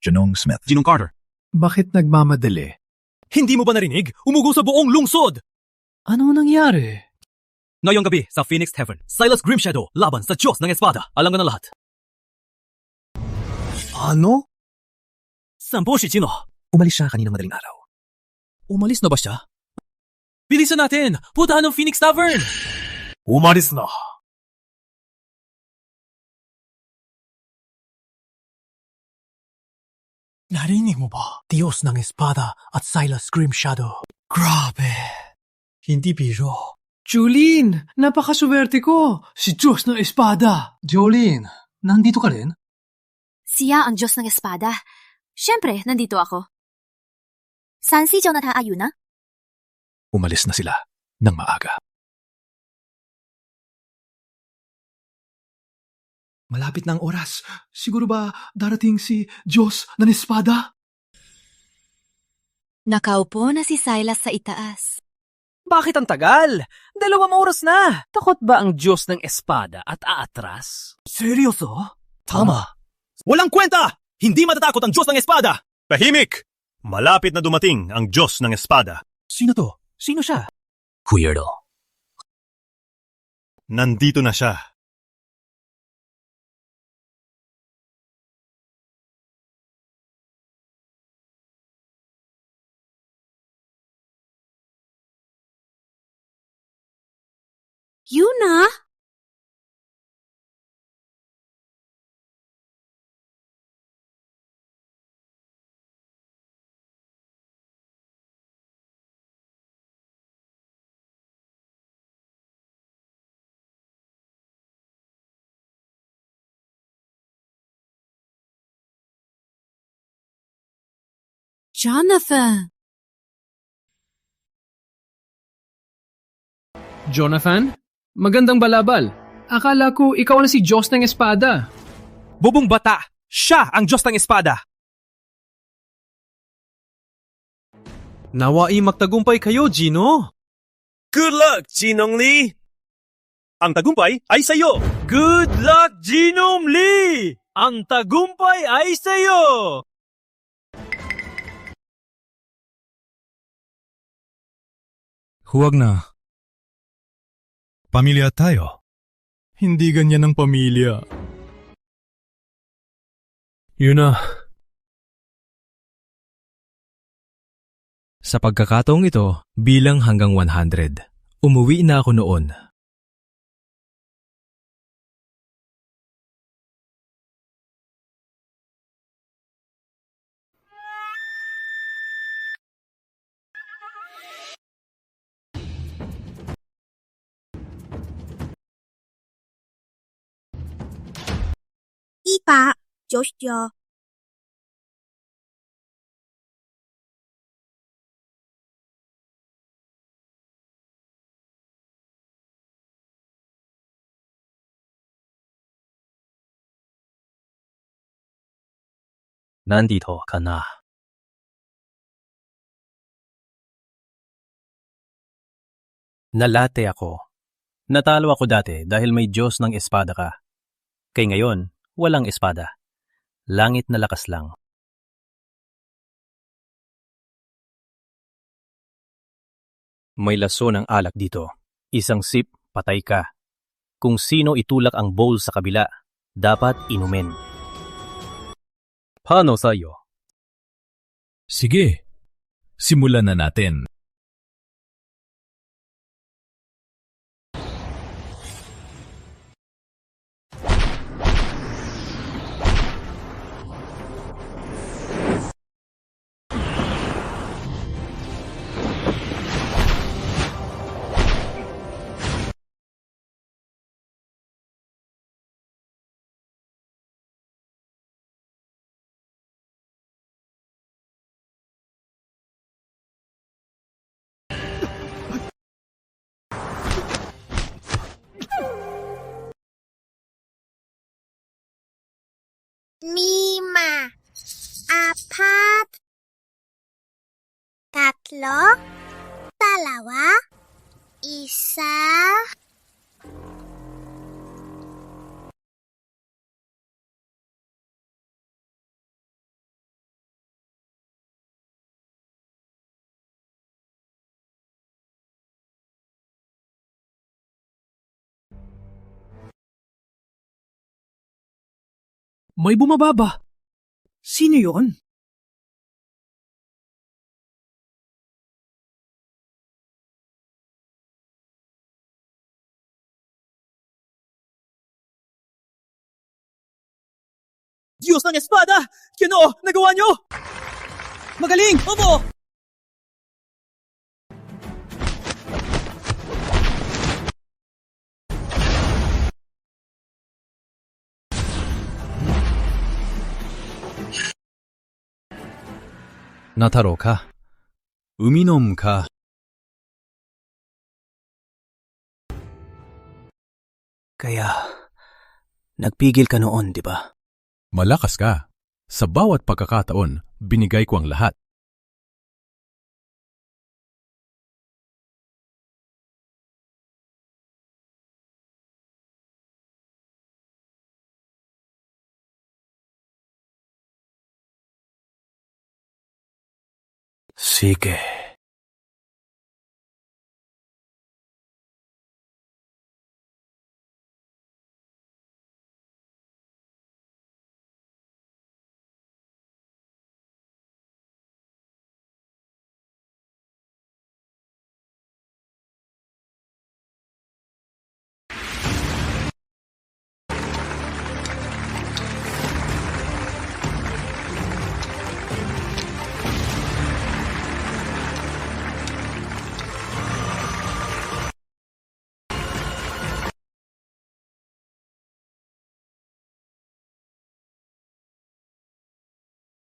Janong Smith. Ginong Carter. Bakit nagmamadali? Hindi mo ba narinig? Umugo sa buong lungsod! Ano nangyari? Ngayong gabi sa Phoenix Tavern, Silas Grimshadow laban sa Diyos ng Espada. Alam ko na lahat. Ano? Saan po si Chino? Umalis siya kaninang madaling araw. Umalis na ba siya? Bilisan natin! Puntahan ng Phoenix Tavern! Umalis na. Narinig mo ba? Diyos ng Espada at Silas Grimshadow. Grabe. Hindi biro. Jolene, napakaswerte ko. Si Diyos ng Espada. Jolene, nandito ka rin? Siya ang Diyos ng Espada. Siyempre, nandito ako. Saan si Jonathan Ayuna? Umalis na sila ng maaga. Malapit na ang oras. Siguro ba darating si Diyos ng Espada? Nakaupo na si Silas sa itaas. Bakit ang tagal? 2 oras na. Takot ba ang Diyos ng Espada at aatras? Seryoso? Tama. Walang kwenta! Hindi matatakot ang Diyos ng Espada! Tahimik! Malapit na dumating ang Diyos ng Espada. Sino to? Sino siya? Weirdo. Nandito na siya. Yuna? Jonathan! Jonathan? Magandang balabal. Akala ko ikaw na si Diyos ng Espada. Bubong bata! Siya ang Diyos ng Espada! Nawai magtagumpay kayo, Gino. Good luck, Ginong Lee! Ang tagumpay ay sa iyo! Good luck, Genome Lee! Ang tagumpay ay sa iyo! Huwag na. Pamilya tayo. Hindi ganyan ang pamilya. Yun na. Sa pagkakataong ito, bilang hanggang 100. Umuwi na ako noon. Ipa, Joshua. Nandito ka na. Nalate ako. Natalo ako dati dahil may Diyos ng espada ka. Kaya ngayon, walang espada. Langit na lakas lang. May laso ng alak dito. Isang sip, patay ka. Kung sino itulak ang bowl sa kabila, dapat inumin. Paano sa'yo? Sige, simulan na natin. Lima, apat, tatlo, dalawa, isa. May bumababa. Sino yon? Diyos ng espada! Kinoo, nagawa niyo! Magaling! Opo! Nataro ka? Uminom ka? Kaya, nagpigil ka noon, di ba? Malakas ka. Sa bawat pagkakataon, binigay ko ang lahat. Sige.